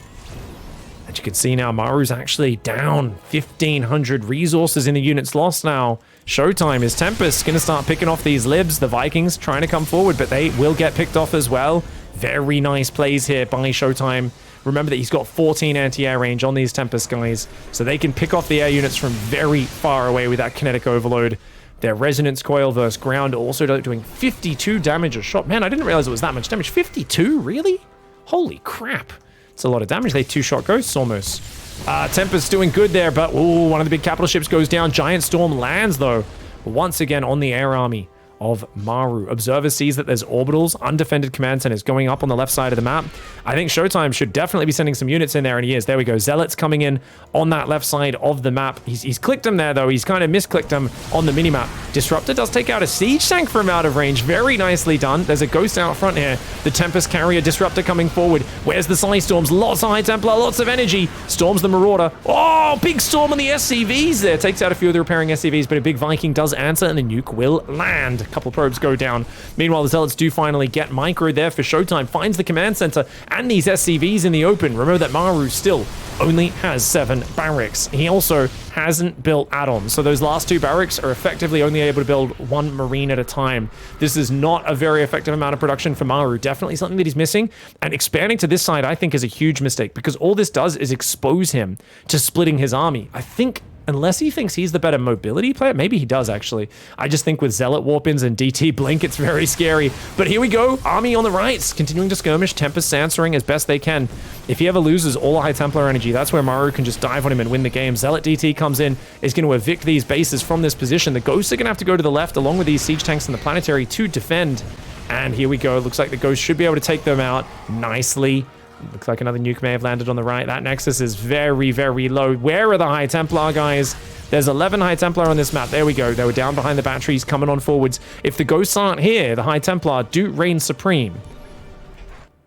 As you can see now, Maru's actually down 1,500 resources in the units lost now. ShowTime, his Tempest going to start picking off these libs. The Vikings trying to come forward, but they will get picked off as well. Very nice plays here by ShowTime. Remember that he's got 14 anti-air range on these Tempest guys, so they can pick off the air units from very far away with that kinetic overload. Their Resonance Coil versus ground also doing 52 damage a shot. Man, I didn't realize it was that much damage. 52? Really? Holy crap. It's a lot of damage. They 2-shot ghosts almost. Tempest doing good there, but ooh, one of the big capital ships goes down. Giant Storm lands, though, once again on the air army of Maru. Observer sees that there's orbitals, undefended command centers going up on the left side of the map. I think ShowTime should definitely be sending some units in there, and he is. There we go. Zealots coming in on that left side of the map. He's clicked them there, though. He's kind of misclicked them on the minimap. Disruptor does take out a siege tank from out of range. Very nicely done. There's a Ghost out front here. The Tempest carrier Disruptor coming forward. Where's the Side Storms? Lots of High Templar, lots of energy. Storms the Marauder. Oh, big storm on the SCVs there. Takes out a few of the repairing SCVs, but a big Viking does answer, and the nuke will land. couple of probes go down. Meanwhile, the Zealots do finally get micro there for ShowTime, finds the command center and these SCVs in the open. Remember that Maru still only has 7 barracks. He also hasn't built add-ons, so those last 2 barracks are effectively only able to build 1 marine at a time. This is not a very effective amount of production for Maru, definitely something that he's missing, and expanding to this side I think is a huge mistake, because all this does is expose him to splitting his army. I think, unless he thinks he's the better mobility player, maybe he does actually. I just think with Zealot warp-ins and DT blink, it's very scary. But here we go, army on the right, continuing to skirmish, Tempest answering as best they can. If he ever loses all the High Templar energy, that's where Maru can just dive on him and win the game. Zealot DT comes in, is going to evict these bases from this position. The Ghosts are going to have to go to the left along with these siege tanks and the planetary to defend. And here we go, looks like the Ghosts should be able to take them out nicely. Looks like another nuke may have landed on the right. That Nexus is very, very low. Where are the High Templar, guys? There's 11 High Templar on this map. There we go. They were down behind the batteries, coming on forwards. If the Ghosts aren't here, the High Templar do reign supreme.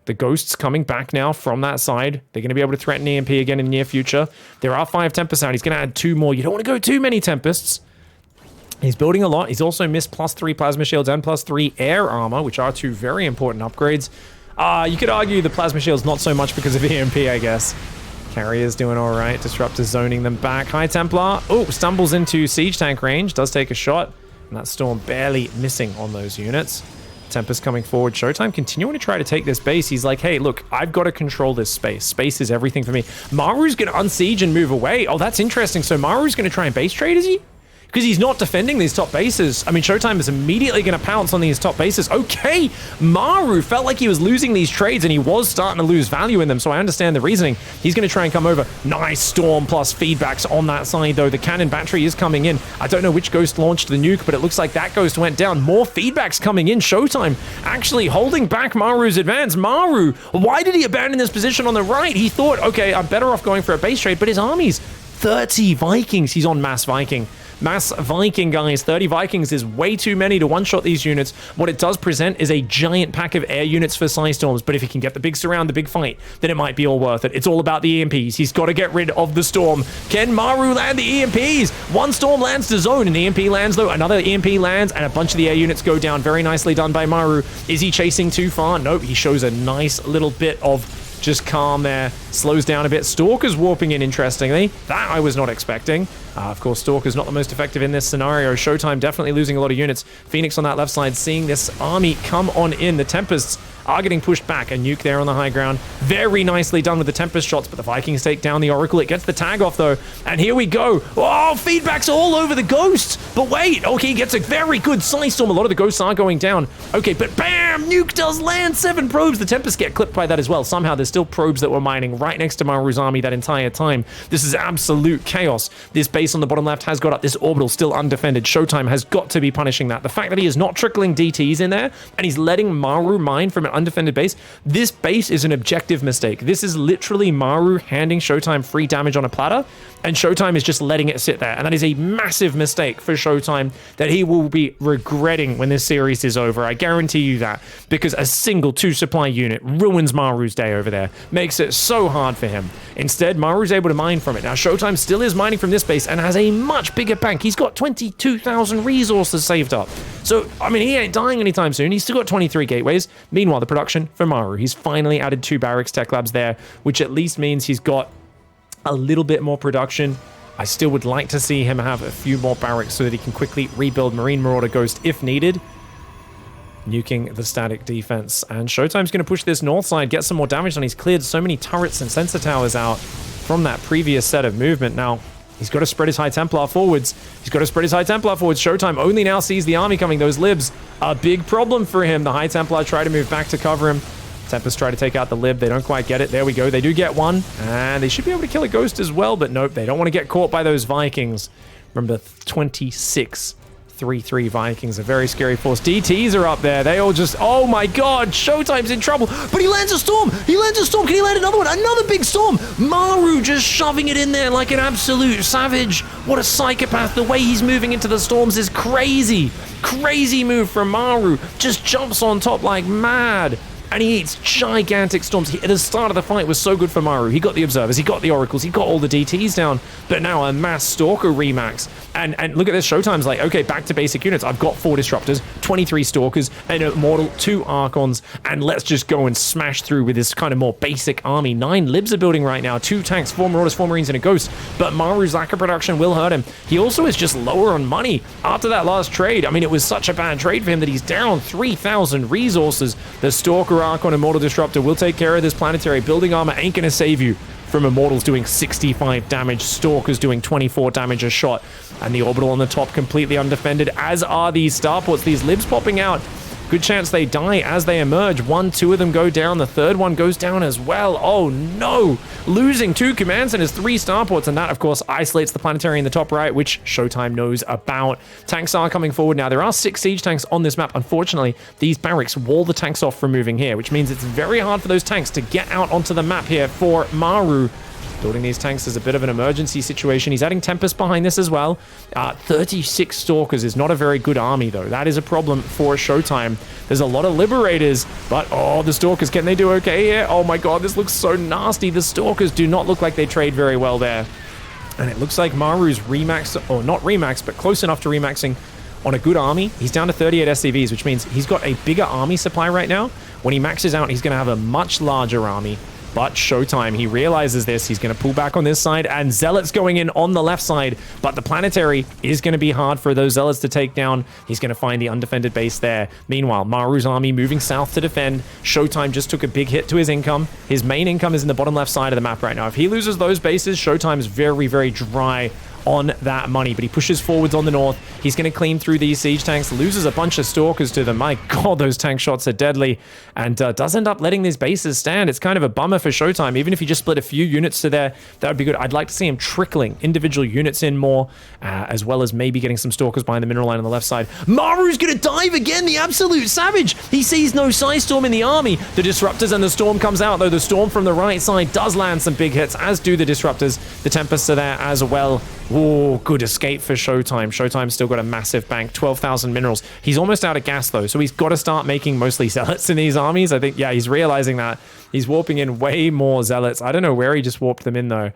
The Ghosts coming back now from that side. They're going to be able to threaten EMP again in the near future. There are 5 Tempests out. He's going to add 2 more. You don't want to go too many Tempests. He's building a lot. He's also missed +3 plasma shields and +3 air armor, which are 2 very important upgrades. You could argue the plasma shield's not so much because of EMP, I guess. Carrier's doing all right. Disruptor's zoning them back. High Templar, stumbles into siege tank range. Does take a shot. And that Storm barely missing on those units. Tempest coming forward. ShowTime continuing to try to take this base. He's like, hey, look, I've got to control this space. Space is everything for me. Maru's going to unsiege and move away. Oh, that's interesting. So Maru's going to try and base trade, is he? Because he's not defending these top bases. I mean, ShowTime is immediately going to pounce on these top bases. Okay, Maru felt like he was losing these trades and he was starting to lose value in them, so I understand the reasoning. He's going to try and come over. Nice Storm plus feedbacks on that side, though. The cannon battery is coming in. I don't know which Ghost launched the nuke, but it looks like that Ghost went down. More feedbacks coming in. ShowTime actually holding back Maru's advance. Maru, why did he abandon this position on the right? He thought, okay, I'm better off going for a base trade, but his army's 30 Vikings. He's on mass Viking. Mass Viking, guys. 30 Vikings is way too many to one-shot these units. What it does present is a giant pack of air units for Psy Storms, but if he can get the big surround, the big fight, then it might be all worth it. It's all about the EMPs. He's got to get rid of the Storm. Can Maru land the EMPs? One Storm lands to zone, an EMP lands, though. Another EMP lands, and a bunch of the air units go down. Very nicely done by Maru. Is he chasing too far? Nope. He shows a nice little bit of just calm there. Slows down a bit. Stalker's warping in, interestingly. That I was not expecting. Of course, Stalker's not the most effective in this scenario. ShowTime definitely losing a lot of units. Phoenix on that left side seeing this army come on in. The Tempests are getting pushed back. A nuke there on the high ground. Very nicely done with the Tempest shots, but the Vikings take down the Oracle. It gets the tag off, though. And here we go. Oh, feedbacks all over the Ghost. But wait, okay, he gets a very good Psy Storm. A lot of the Ghosts are going down. Okay, but bam! Nuke does land 7 probes. The Tempests get clipped by that as well. Somehow there's still probes that were mining right next to Maru's army that entire time. This is absolute chaos. This base on the bottom left has got up. This orbital still undefended. ShowTime has got to be punishing that. The fact that he is not trickling DTs in there and he's letting Maru mine from an undefended base, this base is an objective mistake. This is literally Maru handing ShowTime free damage on a platter, and ShowTime is just letting it sit there. And that is a massive mistake for ShowTime that he will be regretting when this series is over. I guarantee you that, because a single 2 supply unit ruins Maru's day over there. Makes it so hard for him. Instead, Maru's able to mine from it. Now, ShowTime still is mining from this base and has a much bigger bank. He's got 22,000 resources saved up. So, I mean, he ain't dying anytime soon. He's still got 23 gateways. Meanwhile, the production for Maru. He's finally added 2 barracks tech labs there, which at least means he's got a little bit more production. I still would like to see him have a few more barracks so that he can quickly rebuild Marine Marauder Ghost if needed. Nuking the static defense. And ShowTime's going to push this north side, get some more damage done. He's cleared so many turrets and sensor towers out from that previous set of movement. Now, he's got to spread his High Templar forwards. ShowTime only now sees the army coming. Those libs, a big problem for him. The High Templar try to move back to cover him. Tempest try to take out the lib. They don't quite get it. There we go. They do get one. And they should be able to kill a Ghost as well. But nope, they don't want to get caught by those Vikings. Remember, 26 3-3 Vikings, a very scary force. DTs are up there. They all just, oh my god, ShowTime's in trouble. But he lands a Storm. Can he land another one? Another big Storm. Maru just shoving it in there like an absolute savage. What a psychopath. The way he's moving into the Storms is crazy. Crazy move from Maru. Just jumps on top like mad. and he eats gigantic storms. At the start of the fight was so good for Maru. He got the observers, he got the oracles, he got all the DTs down, but now a mass stalker remax. And look at this, Showtime's like, okay, back to basic units. I've got 4 disruptors, 23 stalkers, an immortal, 2 archons, and let's just go and smash through with this kind of more basic army. 9 libs are building right now, 2 tanks, 4 marauders, 4 marines, and a ghost, but Maru's lack of production will hurt him. He also is just lower on money after that last trade. I mean, it was such a bad trade for him that he's down 3,000 resources. The stalker archon immortal disruptor will take care of this planetary. Building armor ain't gonna save you from immortals doing 65 damage, stalkers doing 24 damage a shot, and the orbital on the top completely undefended, as are these starports. These libs popping out, good chance they die as they emerge. 1, 2 of them go down, the third one goes down as well. Oh no, losing 2 command centers, 3 starports, and that of course isolates the planetary in the top right, which Showtime knows about. Tanks are coming forward now. There are 6 siege tanks on this map. Unfortunately, these barracks wall the tanks off from moving here, which means it's very hard for those tanks to get out onto the map here for Maru. Building these tanks is a bit of an emergency situation. He's adding Tempest behind this as well. 36 Stalkers is not a very good army, though. That is a problem for Showtime. There's a lot of Liberators, but oh, the Stalkers, can they do okay here? Oh my god, this looks so nasty. The Stalkers do not look like they trade very well there. And it looks like Maru's remaxed, or not remaxed, but close enough to remaxing on a good army. He's down to 38 SCVs, which means he's got a bigger army supply right now. When he maxes out, he's going to have a much larger army. But Showtime, he realizes this. He's going to pull back on this side, and Zealots going in on the left side. But the planetary is going to be hard for those Zealots to take down. He's going to find the undefended base there. Meanwhile, Maru's army moving south to defend. Showtime just took a big hit to his income. His main income is in the bottom left side of the map right now. If he loses those bases, Showtime's very, very dry on that money, but he pushes forwards on the north. He's going to clean through these siege tanks, loses a bunch of stalkers to them. My god, those tank shots are deadly, and does end up letting these bases stand. It's kind of a bummer for Showtime. Even if he just split a few units to there, that would be good. I'd like to see him trickling individual units in more, as well as maybe getting some stalkers behind the mineral line on the left side. Maru's going to dive again, the absolute savage. He sees no Psystorm in the army. The disruptors and the storm comes out, though. The storm from the right side does land some big hits, as do the disruptors. The Tempests are there as well. Oh, good escape for Showtime. Showtime's still got a massive bank, 12,000 minerals. He's almost out of gas, though, so he's got to start making mostly Zealots in these armies. I think, yeah, he's realizing that. He's warping in way more Zealots. I don't know where he just warped them in, though.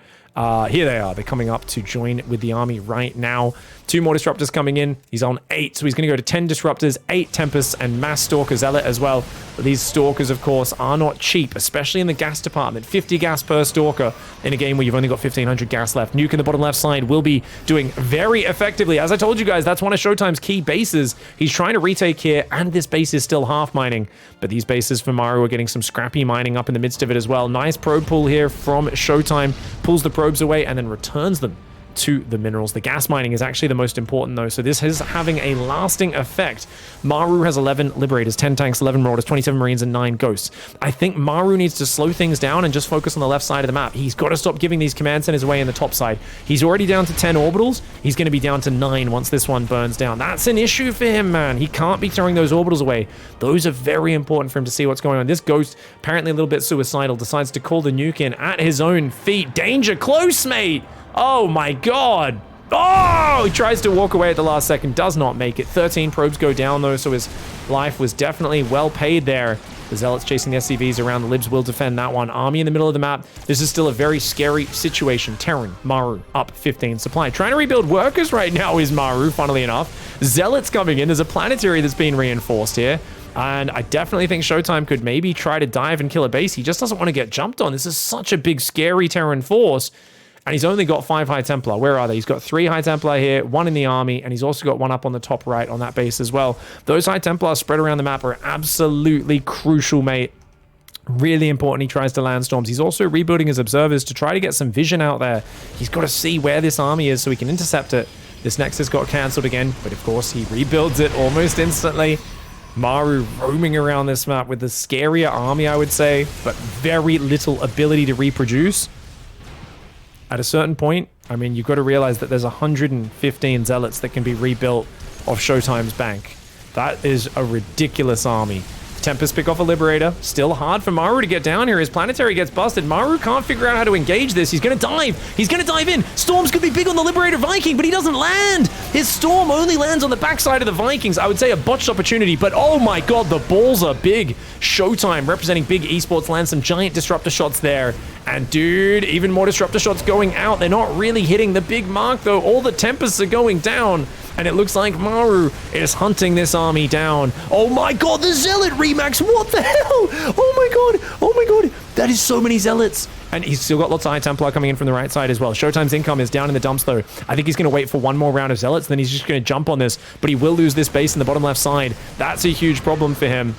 Here they are. They're coming up to join with the army right now. 2 more disruptors coming in. He's on 8, so he's going to go to 10 disruptors, 8 Tempests, and mass Stalker Zealot as well. But these Stalkers, of course, are not cheap, especially in the gas department. 50 gas per Stalker in a game where you've only got 1,500 gas left. Nuke in the bottom left side will be doing very effectively. As I told you guys, that's one of Showtime's key bases. He's trying to retake here, and this base is still half mining. But these bases for Maru are getting some scrappy mining up in the midst of it as well. Nice probe pull here from Showtime. Pulls the probes away and then returns them to the minerals. The gas mining is actually the most important, though, so this is having a lasting effect. Maru has 11 Liberators, 10 tanks, 11 Marauders, 27 Marines, and 9 Ghosts. I think Maru needs to slow things down and just focus on the left side of the map. He's got to stop giving these command centers away in the top side. He's already down to 10 orbitals. He's going to be down to 9 once this one burns down. That's an issue for him, man. He can't be throwing those orbitals away. Those are very important for him to see what's going on. This Ghost, apparently a little bit suicidal, decides to call the nuke in at his own feet. Danger close, mate! Oh my god! Oh! He tries to walk away at the last second, does not make it. 13 probes go down, though, so his life was definitely well paid there. The Zealots chasing the SCVs around. The Libs will defend that one. Army in the middle of the map. This is still a very scary situation. Terran, Maru, up 15 supply. Trying to rebuild workers right now is Maru, funnily enough. Zealots coming in. There's a planetary that's been reinforced here. And I definitely think Showtime could maybe try to dive and kill a base. He just doesn't want to get jumped on. This is such a big, scary Terran force. And he's only got 5 High Templar. Where are they? He's got 3 High Templar here, 1 in the army, and he's also got 1 up on the top right on that base as well. Those High Templar spread around the map are absolutely crucial, mate. Really important he tries to land storms. He's also rebuilding his observers to try to get some vision out there. He's got to see where this army is so he can intercept it. This Nexus got cancelled again, but of course he rebuilds it almost instantly. Maru roaming around this map with the scarier army, I would say, but very little ability to reproduce. At a certain point, I mean, you've got to realize that there's 115 Zealots that can be rebuilt off Showtime's bank. That is a ridiculous army. Tempest pick off a Liberator. Still hard for Maru to get down here. His Planetary gets busted. Maru can't figure out how to engage this. He's going to dive. He's going to dive in. Storm's going to be big on the Liberator Viking, but he doesn't land. His Storm only lands on the backside of the Vikings. I would say a botched opportunity, but oh my god, the balls are big. ShowTime representing big esports lands some giant disruptor shots there. And dude, even more disruptor shots going out. They're not really hitting the big mark though. All the Tempests are going down. And it looks like Maru is hunting this army down. Oh my god, the Zealot Remax! What the hell? Oh my god! Oh my god! That is so many Zealots! And he's still got lots of High Templar coming in from the right side as well. ShowTime's income is down in the dumps though. I think he's going to wait for one more round of Zealots, then he's just going to jump on this. But he will lose this base in the bottom left side. That's a huge problem for him.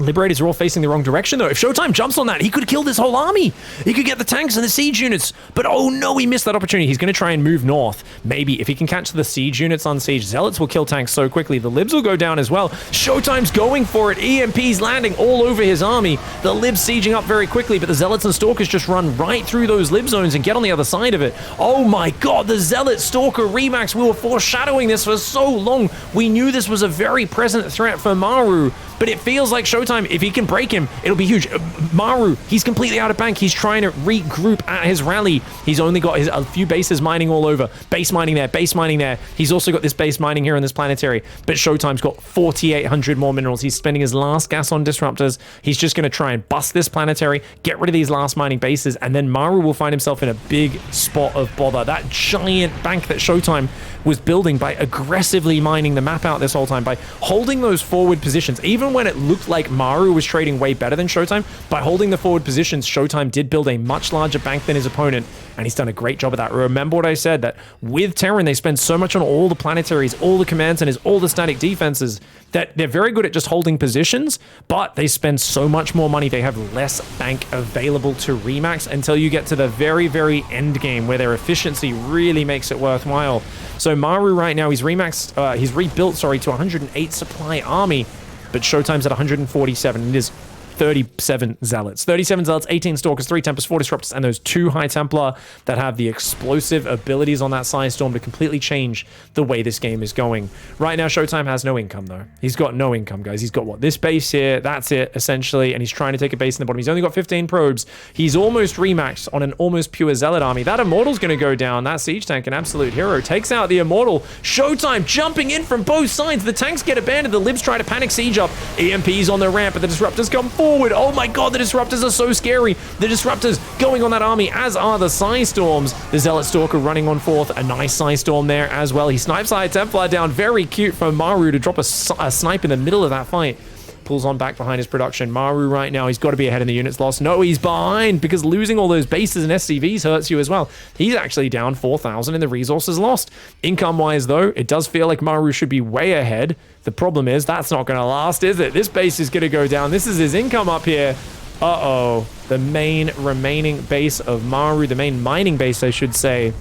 Liberators are all facing the wrong direction though. If ShowTime jumps on that, he could kill this whole army. He could get the tanks and the siege units. But oh no, he missed that opportunity. He's going to try and move north. Maybe if he can catch the siege units on siege, Zealots will kill tanks so quickly. The Libs will go down as well. ShowTime's going for it. EMP's landing all over his army. The Libs sieging up very quickly, but the Zealots and Stalkers just run right through those Lib zones and get on the other side of it. Oh my god, the Zealot Stalker Remax. We were foreshadowing this for so long. We knew this was a very present threat for Maru. But it feels like ShowTime, if he can break him, it'll be huge. Maru, he's completely out of bank. He's trying to regroup at his rally. He's only got a few bases mining all over. Base mining there, base mining there. He's also got this base mining here on this Planetary. But ShowTime's got 4,800 more minerals. He's spending his last gas on disruptors. He's just going to try and bust this Planetary, get rid of these last mining bases, and then Maru will find himself in a big spot of bother. That giant bank that ShowTime was building by aggressively mining the map out this whole time, by holding those forward positions. Even when it looked like Maru was trading way better than ShowTime, by holding the forward positions, ShowTime did build a much larger bank than his opponent, and he's done a great job of that. Remember what I said, that with Terran, they spend so much on all the planetaries, all the command centers, all the static defenses, that they're very good at just holding positions, but they spend so much more money. They have less bank available to remax until you get to the very, very end game where their efficiency really makes it worthwhile. So Maru right now, he's remaxed, he's rebuilt, sorry, to 108 supply army, but ShowTime's at 147. It is 37 Zealots. 37 Zealots, 18 Stalkers, 3 Tempests, 4 Disruptors, and those 2 High Templar that have the explosive abilities on that Psystorm to completely change the way this game is going. Right now, ShowTime has no income, though. He's got no income, guys. He's got, what, this base here, that's it, essentially, and he's trying to take a base in the bottom. He's only got 15 probes. He's almost remaxed on an almost pure Zealot army. That Immortal's going to go down. That Siege Tank, an absolute hero, takes out the Immortal. ShowTime jumping in from both sides. The tanks get abandoned. The Libs try to panic siege up. EMP's on the ramp, but the Disruptors come forward. Oh my god, the Disruptors are so scary. The Disruptors going on that army, as are the Psystorms. The Zealot Stalker running on fourth. A nice Psystorm there as well. He snipes High Templar down. Very cute for Maru to drop a snipe in the middle of that fight. Pulls on back behind his production. Maru right now, he's got to be ahead in the units lost. No, he's behind, because losing all those bases and SCVs hurts you as well. He's actually down 4,000 in the resources lost. Income-wise, though, it does feel like Maru should be way ahead. The problem is, that's not going to last, is it? This base is going to go down. This is his income up here. Uh-oh. The main remaining base of Maru, the main mining base, I should say,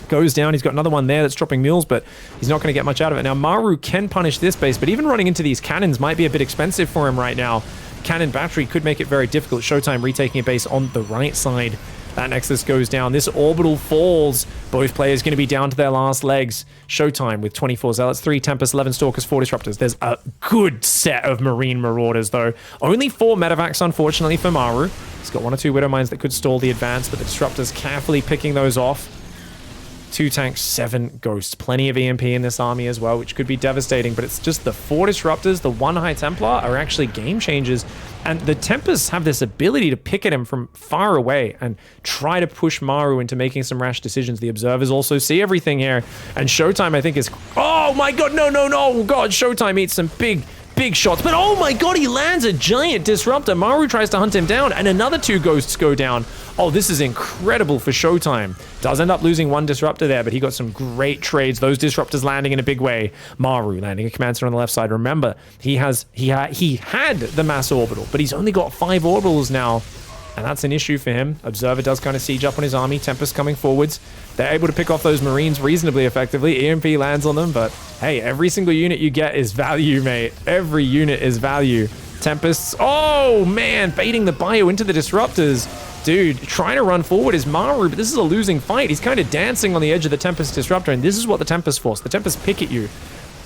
goes down. He's got another one there that's dropping mules, but he's not going to get much out of it. Now, Maru can punish this base, but even running into these cannons might be a bit expensive for him right now. Cannon battery could make it very difficult. ShowTime retaking a base on the right side. That Nexus goes down. This orbital falls. Both players going to be down to their last legs. ShowTime with 24 Zealots, 3 Tempests, 11 Stalkers, 4 Disruptors. There's a good set of Marine Marauders, though. Only 4 Medevacs, unfortunately, for Maru. He's got 1 or 2 Widow Mines that could stall the advance, but the Disruptors carefully picking those off. 2 tanks, 7 ghosts. Plenty of EMP in this army as well, which could be devastating, but it's just the 4 Disruptors, the 1 High Templar are actually game changers, and the Tempests have this ability to pick at him from far away and try to push Maru into making some rash decisions. The Observers also see everything here, and ShowTime, I think, is... Oh my god, no, no, no! God, ShowTime eats some big shots, but oh my god, he lands a giant disruptor. Maru tries to hunt him down, and another 2 ghosts go down. Oh, this is incredible for ShowTime. Does end up losing 1 disruptor there, but he got some great trades. Those disruptors landing in a big way. Maru landing a command center on the left side. Remember, he had the mass orbital, but he's only got 5 orbitals now, and that's an issue for him. Observer does kind of siege up on his army. Tempest coming forwards. They're able to pick off those Marines reasonably effectively. EMP lands on them, but hey, every single unit you get is value, mate. Every unit is value. Tempests, oh man, baiting the bio into the Disruptors. Dude, trying to run forward is Maru, but this is a losing fight. He's kind of dancing on the edge of the Tempest Disruptor, and this is what the Tempest force. The Tempest pick at you.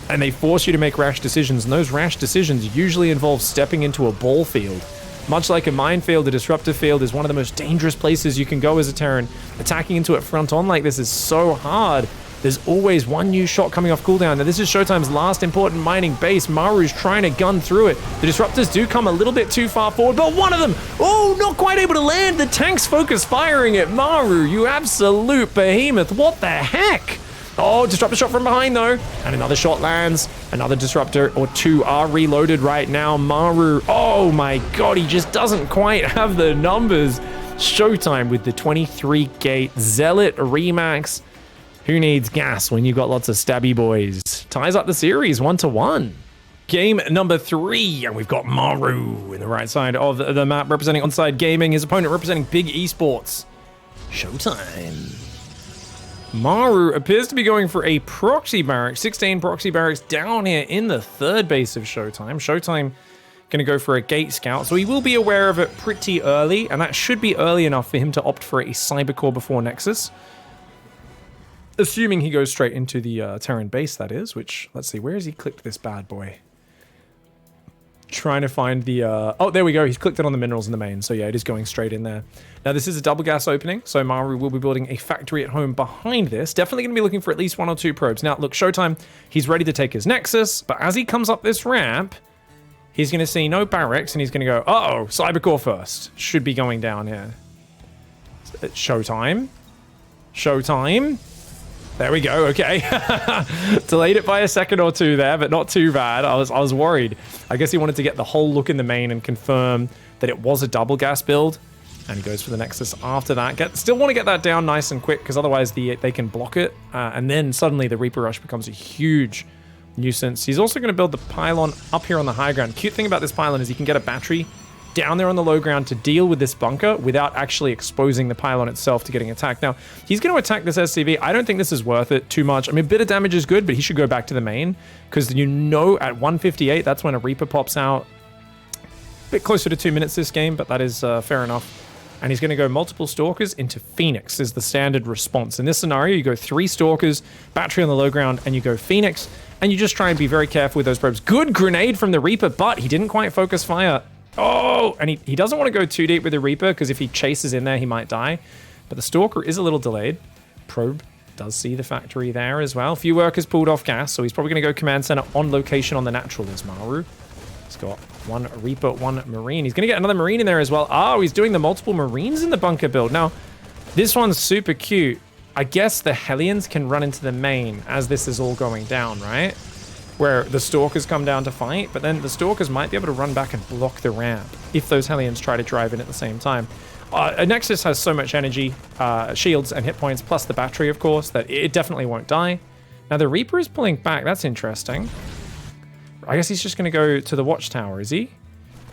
and they force you to make rash decisions, and those rash decisions usually involve stepping into a ball field. Much like a minefield, a disruptive field is one of the most dangerous places you can go as a Terran. Attacking into it front on like this is so hard. There's always one new shot coming off cooldown. Now this is ShowTime's last important mining base. Maru's trying to gun through it. The disruptors do come a little bit too far forward, but one of them, oh, not quite able to land. The tanks focus firing at Maru, you absolute behemoth. What the heck? Oh, disruptor shot from behind though. And another shot lands. Another disruptor or two are reloaded right now. Maru, oh my god, he just doesn't quite have the numbers. ShowTime with the 23 gate Zealot Remax. Who needs gas when you've got lots of stabby boys? Ties up the series 1-1. Game number 3, and we've got Maru in the right side of the map representing Onside Gaming. His opponent representing Big Esports. ShowTime. Maru appears to be going for a proxy barracks, 16 proxy barracks down here in the third base of ShowTime. ShowTime going to go for a gate scout, so he will be aware of it pretty early, and that should be early enough for him to opt for a Cybercore before Nexus. Assuming he goes straight into the Terran base, that is, which, let's see, where has he clicked this bad boy? Trying to find the, oh, there we go. He's clicked it on the minerals in the main. So yeah, it is going straight in there. Now this is a double gas opening. So Maru will be building a factory at home behind this. Definitely going to be looking for at least 1 or 2 probes. Now look, ShowTime, he's ready to take his Nexus, but as he comes up this ramp, he's going to see no barracks and he's going to go, uh-oh, Cybercore first. Should be going down here. ShowTime. ShowTime. There we go, okay. Delayed it by a second or two there, but not too bad. I was worried. I guess he wanted to get the whole look in the main and confirm that it was a double gas build. And he goes for the Nexus after that. Still want to get that down nice and quick, because otherwise they can block it. And then suddenly the Reaper Rush becomes a huge nuisance. He's also going to build the pylon up here on the high ground. Cute thing about this pylon is he can get a battery down there on the low ground to deal with this bunker without actually exposing the pylon itself to getting attacked. Now, he's going to attack this SCV. I don't think this is worth it too much. I mean, a bit of damage is good, but he should go back to the main, because you know at 158, that's when a Reaper pops out. A bit closer to 2 minutes this game, but that is fair enough. And he's going to go multiple Stalkers into Phoenix is the standard response. In this scenario, you go 3 Stalkers, battery on the low ground, and you go Phoenix, and you just try and be very careful with those probes. Good grenade from the Reaper, but he didn't quite focus fire. Oh, and he doesn't want to go too deep with the Reaper, because if he chases in there, he might die. But the Stalker is a little delayed. Probe does see the factory there as well. Few workers pulled off gas, so he's probably going to go command center on location on the natural as Maru. He's got 1 Reaper, 1 Marine. He's going to get another Marine in there as well. Oh, he's doing the multiple Marines in the bunker build. Now, this one's super cute. I guess the Hellions can run into the main as this is all going down, right? Where the Stalkers come down to fight, but then the Stalkers might be able to run back and block the ramp if those Hellions try to drive in at the same time. A Nexus has so much energy, shields and hit points, plus the battery, of course, that it definitely won't die. Now, the Reaper is pulling back. That's interesting. I guess he's just going to go to the Watchtower, is he?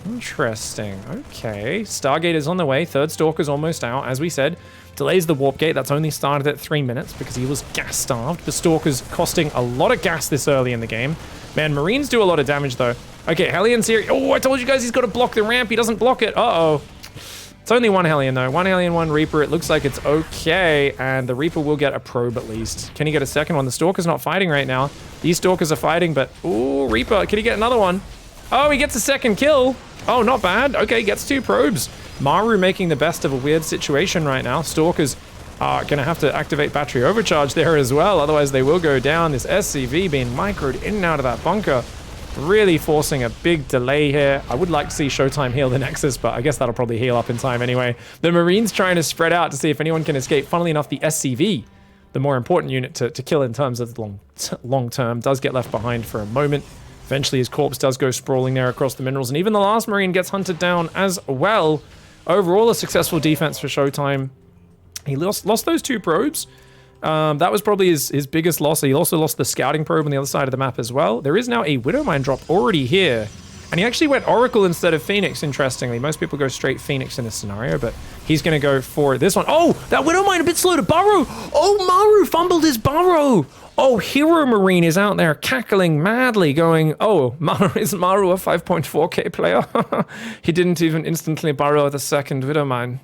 Interesting. Okay. Stargate is on the way. Third Stalker's almost out, as we said. Delays the warp gate. That's only started at 3 minutes because he was gas starved. The Stalker's costing a lot of gas this early in the game. Man, Marines do a lot of damage though. Okay, Hellions here. Oh, I told you guys he's got to block the ramp. He doesn't block it. Uh-oh. It's only 1 Hellion though. 1 Hellion, 1 Reaper. It looks like it's okay. And the Reaper will get a probe at least. Can he get a second one? The Stalker's not fighting right now. These Stalkers are fighting, but... Ooh, Reaper. Can he get another one? Oh, he gets a second kill. Oh, not bad. Okay, gets 2 probes. Maru making the best of a weird situation right now. Stalkers are going to have to activate battery overcharge there as well. Otherwise, they will go down. This SCV being microed in and out of that bunker. Really forcing a big delay here. I would like to see ShowTime heal the Nexus, but I guess that'll probably heal up in time anyway. The Marines trying to spread out to see if anyone can escape. Funnily enough, the SCV, the more important unit to kill in terms of long term, does get left behind for a moment. Eventually, his corpse does go sprawling there across the minerals, and even the last Marine gets hunted down as well. Overall, a successful defense for ShowTime. He lost those 2 probes. That was probably his biggest loss. He also lost the scouting probe on the other side of the map as well. There is now a Widowmine drop already here. And he actually went Oracle instead of Phoenix, interestingly. Most people go straight Phoenix in this scenario, but he's going to go for this one. Oh, that Widowmine a bit slow to burrow. Oh, Maru fumbled his burrow. Oh, Hero Marine is out there cackling madly going, oh, is Maru a 5.4k player? He didn't even instantly burrow the second Widowmine.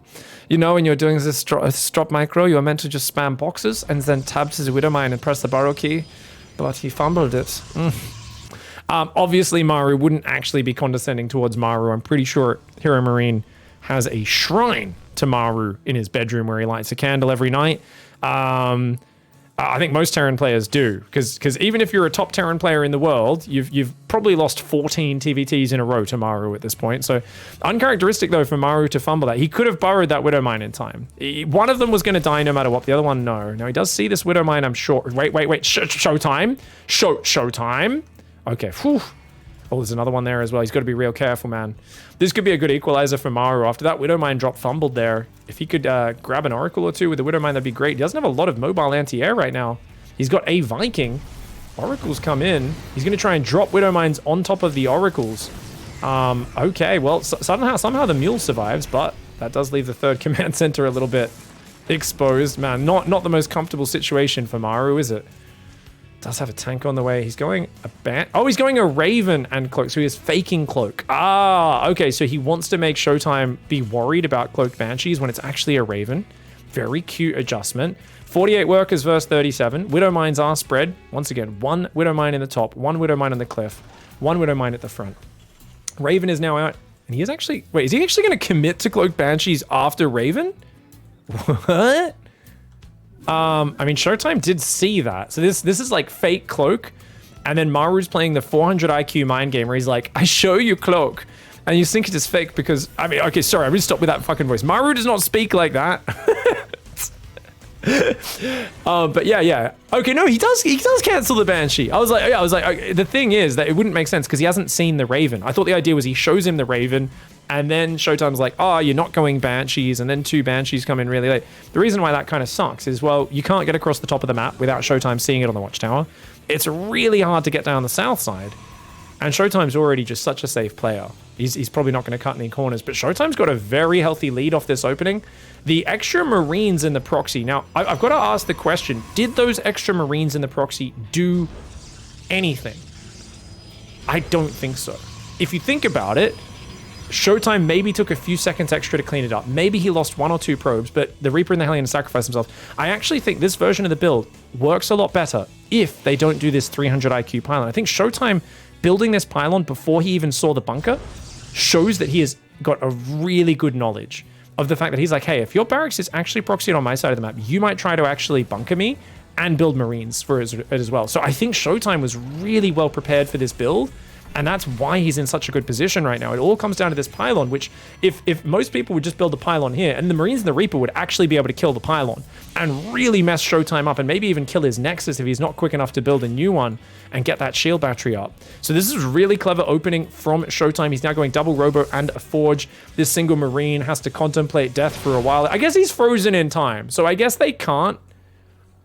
You know, when you're doing this drop micro, you're meant to just spam boxes and then tab to the Widowmine and press the burrow key. but he fumbled it. Obviously, Maru wouldn't actually be condescending towards Maru. I'm pretty sure Hero Marine has a shrine to Maru in his bedroom where he lights a candle every night. I think most Terran players do, because even if you're a top Terran player in the world, you've probably lost 14 TVTs in a row to Maru at this point. So uncharacteristic, though, for Maru to fumble that. He could have burrowed that Widow Mine in time. One of them was going to die no matter what. The other one, no. Now, he does see this Widow Mine, I'm sure. Wait. Showtime. Showtime. Okay. Whew. Oh, there's another one there as well. He's got to be real careful, man. This could be a good equalizer for Maru. After that Widow Mine drop fumbled there, if he could grab an Oracle or two with the Widow Mine, that'd be great. He doesn't have a lot of mobile anti-air right now. He's got a Viking. Oracles come in. He's going to try and drop Widow Mines on top of the Oracles. Okay, well, somehow the Mule survives, but that does leave the third command center a little bit exposed. Man, not the most comfortable situation for Maru, is it? Does have a tank on the way. He's going he's going a Raven and Cloak, so he is faking Cloak. Okay, so he wants to make Showtime be worried about Cloaked Banshees when it's actually a Raven. Very cute adjustment. 48 workers versus 37. Widow Mines are spread. Once again, one Widow Mine in the top, one Widow Mine on the cliff, one Widow Mine at the front. Raven is now out, and he is actually... Wait, is he actually going to commit to Cloaked Banshees after Raven? What? I mean, Showtime did see that. So this is like fake Cloak. And then Maru's playing the 400 IQ mind game where he's like, I show you Cloak. And you think it is fake because, I mean, okay, sorry, I'm going to stop with that fucking voice. Maru does not speak like that. But yeah. Okay, no, he does cancel the Banshee. I was like, okay. The thing is that it wouldn't make sense because he hasn't seen the Raven. I thought the idea was he shows him the Raven, and then Showtime's like, oh, you're not going Banshees, and then 2 Banshees come in really late. The reason why that kind of sucks is, well, you can't get across the top of the map without Showtime seeing it on the Watchtower. It's really hard to get down the south side. And Showtime's already just such a safe player. He's probably not going to cut any corners, but Showtime's got a very healthy lead off this opening. The extra Marines in the proxy. Now, I've got to ask the question, did those extra Marines in the proxy do anything? I don't think so. If you think about it, Showtime maybe took a few seconds extra to clean it up. Maybe he lost 1 or 2 probes, but the Reaper and the Hellion sacrificed themselves. I actually think this version of the build works a lot better if they don't do this 300 IQ pylon. I think Showtime building this pylon before he even saw the bunker shows that he has got a really good knowledge of the fact that he's like, hey, if your barracks is actually proxied on my side of the map, you might try to actually bunker me and build Marines for it as well. So I think Showtime was really well prepared for this build, and that's why he's in such a good position right now. It all comes down to this pylon, which if most people would just build the pylon here, and the Marines and the Reaper would actually be able to kill the pylon and really mess Showtime up, and maybe even kill his Nexus if he's not quick enough to build a new one and get that shield battery up. So this is really clever opening from Showtime. He's now going double Robo and a Forge. This single Marine has to contemplate death for a while. I guess he's frozen in time, so I guess they can't.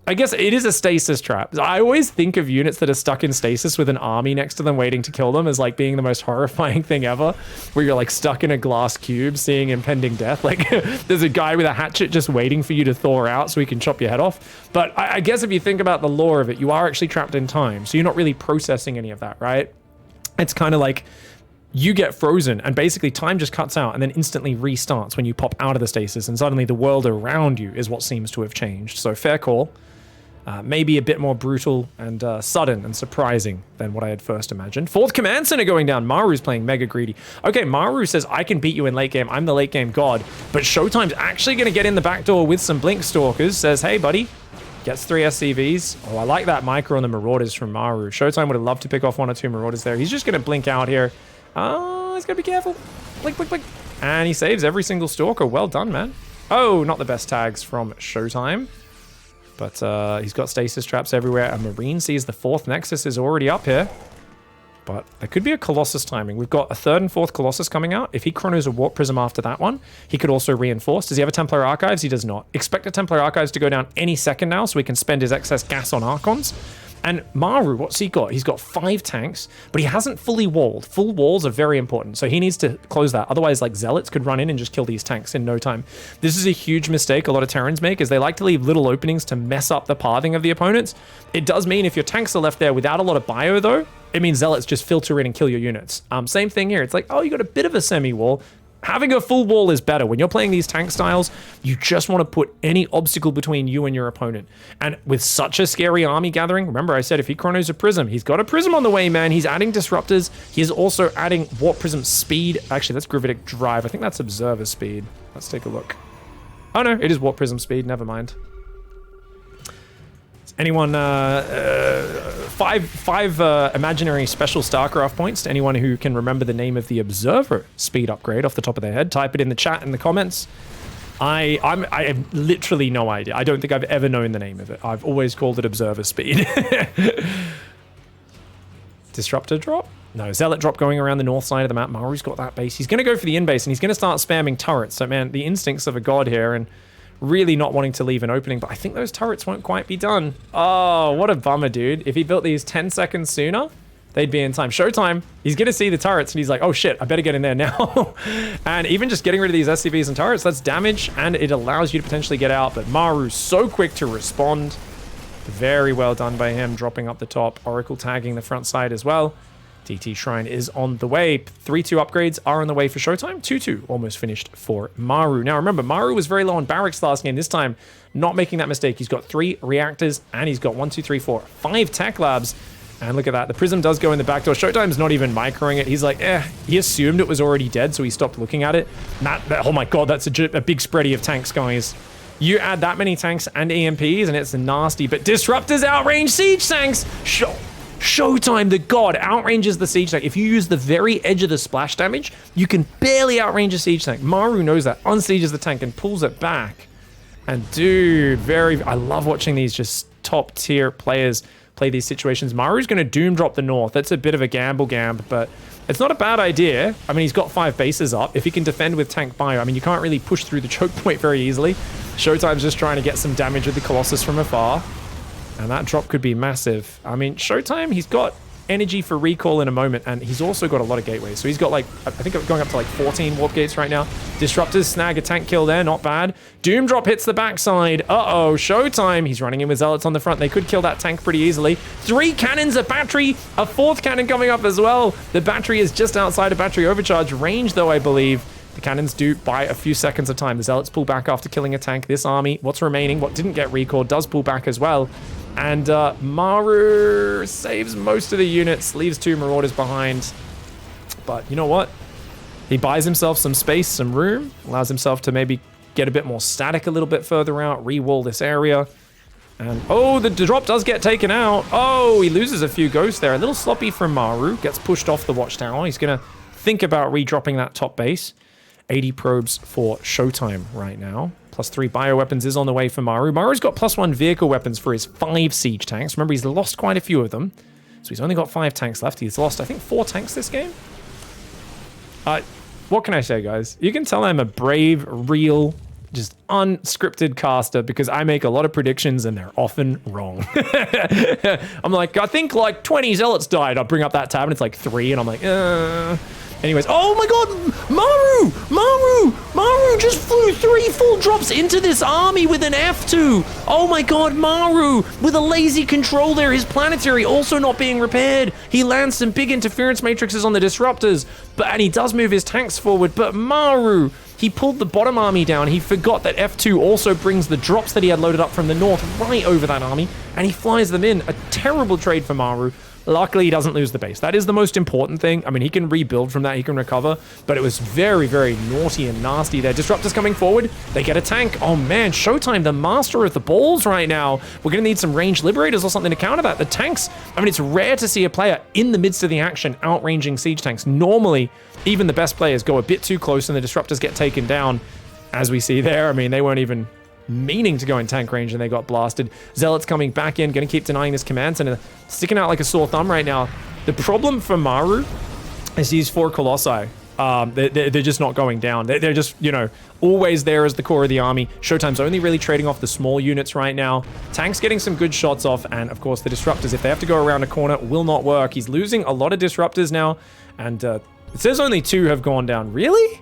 I guess it is a stasis trap. I always think of units that are stuck in stasis with an army next to them waiting to kill them as like being the most horrifying thing ever, where you're like stuck in a glass cube seeing impending death. Like there's a guy with a hatchet just waiting for you to thaw out so he can chop your head off. But I guess if you think about the lore of it, you are actually trapped in time. So you're not really processing any of that, right? It's kind of like you get frozen and basically time just cuts out and then instantly restarts when you pop out of the stasis, and suddenly the world around you is what seems to have changed. So fair call. Maybe a bit more brutal and sudden and surprising than what I had first imagined. 4th command center going down. Maru's playing mega greedy. Okay, Maru says, I can beat you in late game. I'm the late game god. But Showtime's actually going to get in the back door with some Blink Stalkers. Says, hey, buddy. Gets 3 SCVs. Oh, I like that micro on the Marauders from Maru. Showtime would have loved to pick off 1 or 2 Marauders there. He's just going to blink out here. Oh, he's got to be careful. Blink, blink, blink. And he saves every single Stalker. Well done, man. Oh, not the best tags from Showtime. But he's got stasis traps everywhere. A Marine sees the 4th Nexus is already up here. But there could be a Colossus timing. We've got a 3rd and 4th Colossus coming out. If he chronos a Warp Prism after that one, he could also reinforce. Does he have a Templar Archives? He does not. Expect a Templar Archives to go down any second now so he can spend his excess gas on Archons. And Maru, what's he got? He's got 5 tanks, but he hasn't fully walled. Full walls are very important, so he needs to close that. Otherwise, like, Zealots could run in and just kill these tanks in no time. This is a huge mistake a lot of Terrans make, is they like to leave little openings to mess up the pathing of the opponents. It does mean if your tanks are left there without a lot of bio, though, it means Zealots just filter in and kill your units. Same thing here. It's like, oh, you got a bit of a semi-wall. Having a full wall is better. When you're playing these tank styles, you just want to put any obstacle between you and your opponent. And with such a scary army gathering, remember I said if he chronos a prism, he's got a prism on the way, man. He's adding disruptors. He's also adding warp prism speed. Actually, that's gravitic drive. I think that's observer speed. Let's take a look. Oh no, it is warp prism speed. Never mind. Anyone, five imaginary special StarCraft points to anyone who can remember the name of the Observer speed upgrade off the top of their head. Type it in the chat in the comments. I have literally no idea. I don't think I've ever known the name of it. I've always called it Observer speed. Disruptor drop? No, Zealot drop going around the north side of the map. Maru's got that base. He's going to go for the in base and he's going to start spamming turrets. So man, the instincts of a god here, and really not wanting to leave an opening, but I think those turrets won't quite be done. Oh, what a bummer, dude. If he built these 10 seconds sooner, they'd be in time. ShowTime, he's going to see the turrets and he's like, oh shit, I better get in there now. And even just getting rid of these SCVs and turrets, that's damage and it allows you to potentially get out. But Maru's so quick to respond. Very well done by him, dropping up the top. Oracle tagging the front side as well. DT Shrine is on the way. 3-2 upgrades are on the way for ShowTime. 2-2 almost finished for Maru. Now remember, Maru was very low on barracks last game. This time, not making that mistake. He's got 3 reactors and he's got 5 tech labs. And look at that. The prism does go in the back door. ShowTime's not even microing it. He's like, he assumed it was already dead, so he stopped looking at it. Oh my god, that's a big spready of tanks, guys. You add that many tanks and EMPs and it's nasty, but Disruptors outrange siege tanks. ShowTime, the god, outranges the siege tank. If you use the very edge of the splash damage, you can barely outrange a siege tank. Maru knows that, unsieges the tank and pulls it back. And dude, I love watching these just top tier players play these situations. Maru's going to doom drop the north. That's a bit of a gamble, but it's not a bad idea. I mean, he's got 5 bases up. If he can defend with tank bio, I mean, you can't really push through the choke point very easily. ShowTime's just trying to get some damage with the Colossus from afar. And that drop could be massive. I mean, ShowTime, he's got energy for recall in a moment, and he's also got a lot of gateways. So he's got like, I think going up to like 14 warp gates right now. Disruptors snag a tank kill there, not bad. Doom drop hits the backside. Uh-oh, ShowTime. He's running in with Zealots on the front. They could kill that tank pretty easily. 3 cannons, a battery, a 4th cannon coming up as well. The battery is just outside of battery overcharge range, though, I believe. The cannons do buy a few seconds of time. The Zealots pull back after killing a tank. This army, what's remaining, what didn't get recalled, does pull back as well. And Maru saves most of the units, leaves 2 Marauders behind. But you know what? He buys himself some space, some room, allows himself to maybe get a bit more static a little bit further out, re-wall this area. And oh, the drop does get taken out. Oh, he loses a few ghosts there. A little sloppy from Maru, gets pushed off the watchtower. He's going to think about re-dropping that top base. 80 probes for ShowTime right now. +3 bioweapons is on the way for Maru. Maru's got +1 vehicle weapons for his 5 siege tanks. Remember, he's lost quite a few of them. So he's only got 5 tanks left. He's lost, I think, 4 tanks this game. What can I say, guys? You can tell I'm a brave, real, just unscripted caster because I make a lot of predictions and they're often wrong. I'm like, I think like 20 Zealots died. I'll bring up that tab and it's like 3 and I'm like, Anyways, oh my god, Maru just flew 3 full drops into this army with an F2. Oh my god, Maru with a lazy control there. His planetary also not being repaired. He lands some big interference matrices on the Disruptors, and he does move his tanks forward, but Maru, he pulled the bottom army down. He forgot that F2 also brings the drops that he had loaded up from the north right over that army, and he flies them in. A terrible trade for Maru. Luckily, he doesn't lose the base. That is the most important thing. I mean, he can rebuild from that. He can recover. But it was very, very naughty and nasty there. Disruptors coming forward. They get a tank. Oh, man. ShowTime, the master of the balls right now. We're going to need some ranged liberators or something to counter that. The tanks, I mean, it's rare to see a player in the midst of the action outranging siege tanks. Normally, even the best players go a bit too close and the Disruptors get taken down. As we see there, I mean, they weren't even meaning to go in tank range and they got blasted. Zealots coming back in, going to keep denying this command center, sticking out like a sore thumb right now. The problem for Maru is these 4 Colossi. They're just not going down. They're just, you know, always there as the core of the army. ShowTime's only really trading off the small units right now. Tank's getting some good shots off, and of course the Disruptors, if they have to go around a corner, will not work. He's losing a lot of Disruptors now, and it says only 2 have gone down. Really?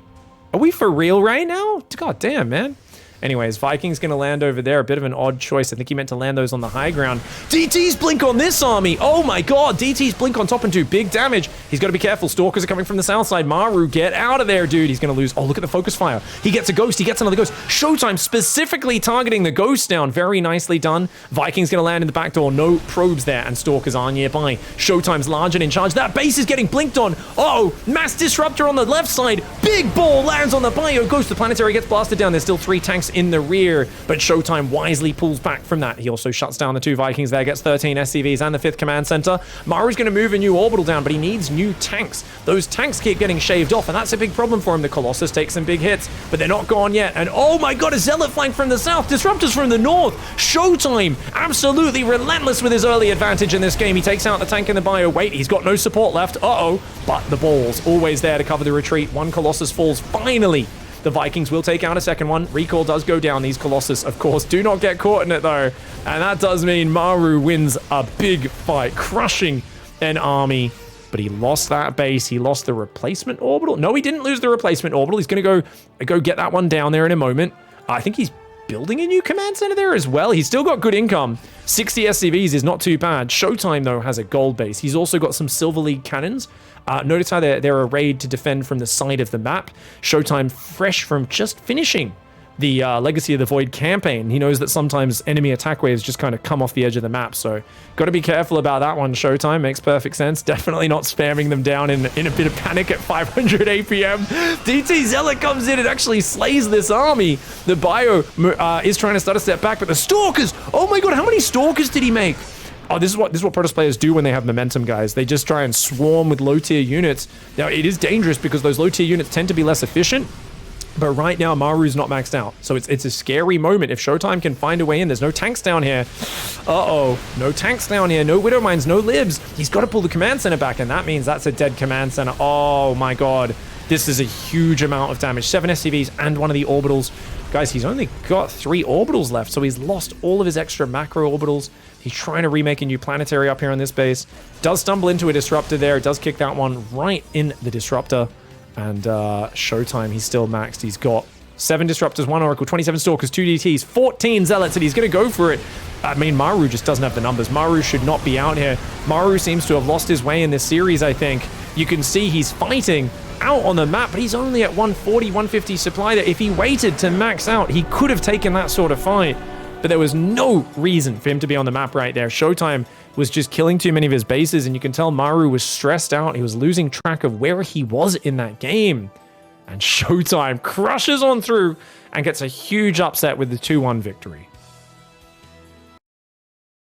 Are we for real right now? God damn, man. Anyways, Viking's going to land over there. A bit of an odd choice. I think he meant to land those on the high ground. DT's blink on this army. Oh my god. DT's blink on top and do big damage. He's got to be careful. Stalkers are coming from the south side. Maru, get out of there, dude. He's going to lose. Oh, look at the focus fire. He gets a ghost. He gets another ghost. ShowTime specifically targeting the ghost down. Very nicely done. Viking's going to land in the back door. No probes there, and Stalkers are nearby. ShowTime's large and in charge. That base is getting blinked on. Uh-oh. Mass Disruptor on the left side. Big ball lands on the bio. Ghost. The planetary gets blasted down. There's still 3 tanks in the rear, but ShowTime wisely pulls back from that. He also shuts down the 2 Vikings there, gets 13 SCVs and the 5th command center. Maru's going to move a new orbital down, but he needs new tanks. Those tanks keep getting shaved off, and that's a big problem for him. The Colossus takes some big hits, but they're not gone yet. And oh my god, a Zealot flank from the south, Disruptors from the north. ShowTime absolutely relentless with his early advantage in this game. He takes out the tank in the bio. Wait, he's got no support left. Uh-oh, but the balls always there to cover the retreat. 1 Colossus falls. Finally, the Vikings will take out a second one. Recall does go down. These Colossus, of course, do not get caught in it, though. And that does mean Maru wins a big fight, crushing an army. But he lost that base. He lost the replacement orbital. No, he didn't lose the replacement orbital. He's going to go get that one down there in a moment. I think he's building a new command center there as well. He's still got good income. 60 SCVs is not too bad. ShowTime, though, has a gold base. He's also got some Silver League cannons. Notice how they're arrayed to defend from the side of the map. ShowTime fresh from just finishing the Legacy of the Void campaign. He knows that sometimes enemy attack waves just kind of come off the edge of the map, so got to be careful about that one. ShowTime makes perfect sense. Definitely not spamming them down in a bit of panic at 500 APM. DT Zealot comes in and actually slays this army. The bio is trying to start a step back, but the Stalkers, oh my god, how many Stalkers did he make? Oh, this is what Protoss players do when they have momentum, guys. They just try and swarm with low-tier units. Now, it is dangerous because those low-tier units tend to be less efficient, but right now, Maru's not maxed out. So it's a scary moment. If ShowTime can find a way in, there's no tanks down here. Uh-oh, no tanks down here, no Widow Mines, no Libs. He's got to pull the command center back, and that means that's a dead command center. Oh my god. This is a huge amount of damage. 7 SCVs and one of the orbitals. Guys, he's only got 3 orbitals left, so he's lost all of his extra macro orbitals. He's trying to remake a new planetary up here on this base. Does stumble into a disruptor there. Does kick that one right in the disruptor. And ShowTime, he's still maxed. He's got 7 disruptors, 1 oracle, 27 stalkers, 2 DTs, 14 zealots, and he's going to go for it. I mean, Maru just doesn't have the numbers. Maru should not be out here. Maru seems to have lost his way in this series, I think. You can see he's fighting out on the map, but he's only at 140, 150 supply there. If he waited to max out, he could have taken that sort of fight. But there was no reason for him to be on the map right there. ShowTime was just killing too many of his bases, and you can tell Maru was stressed out. He was losing track of where he was in that game. And ShowTime crushes on through and gets a huge upset with the 2-1 victory.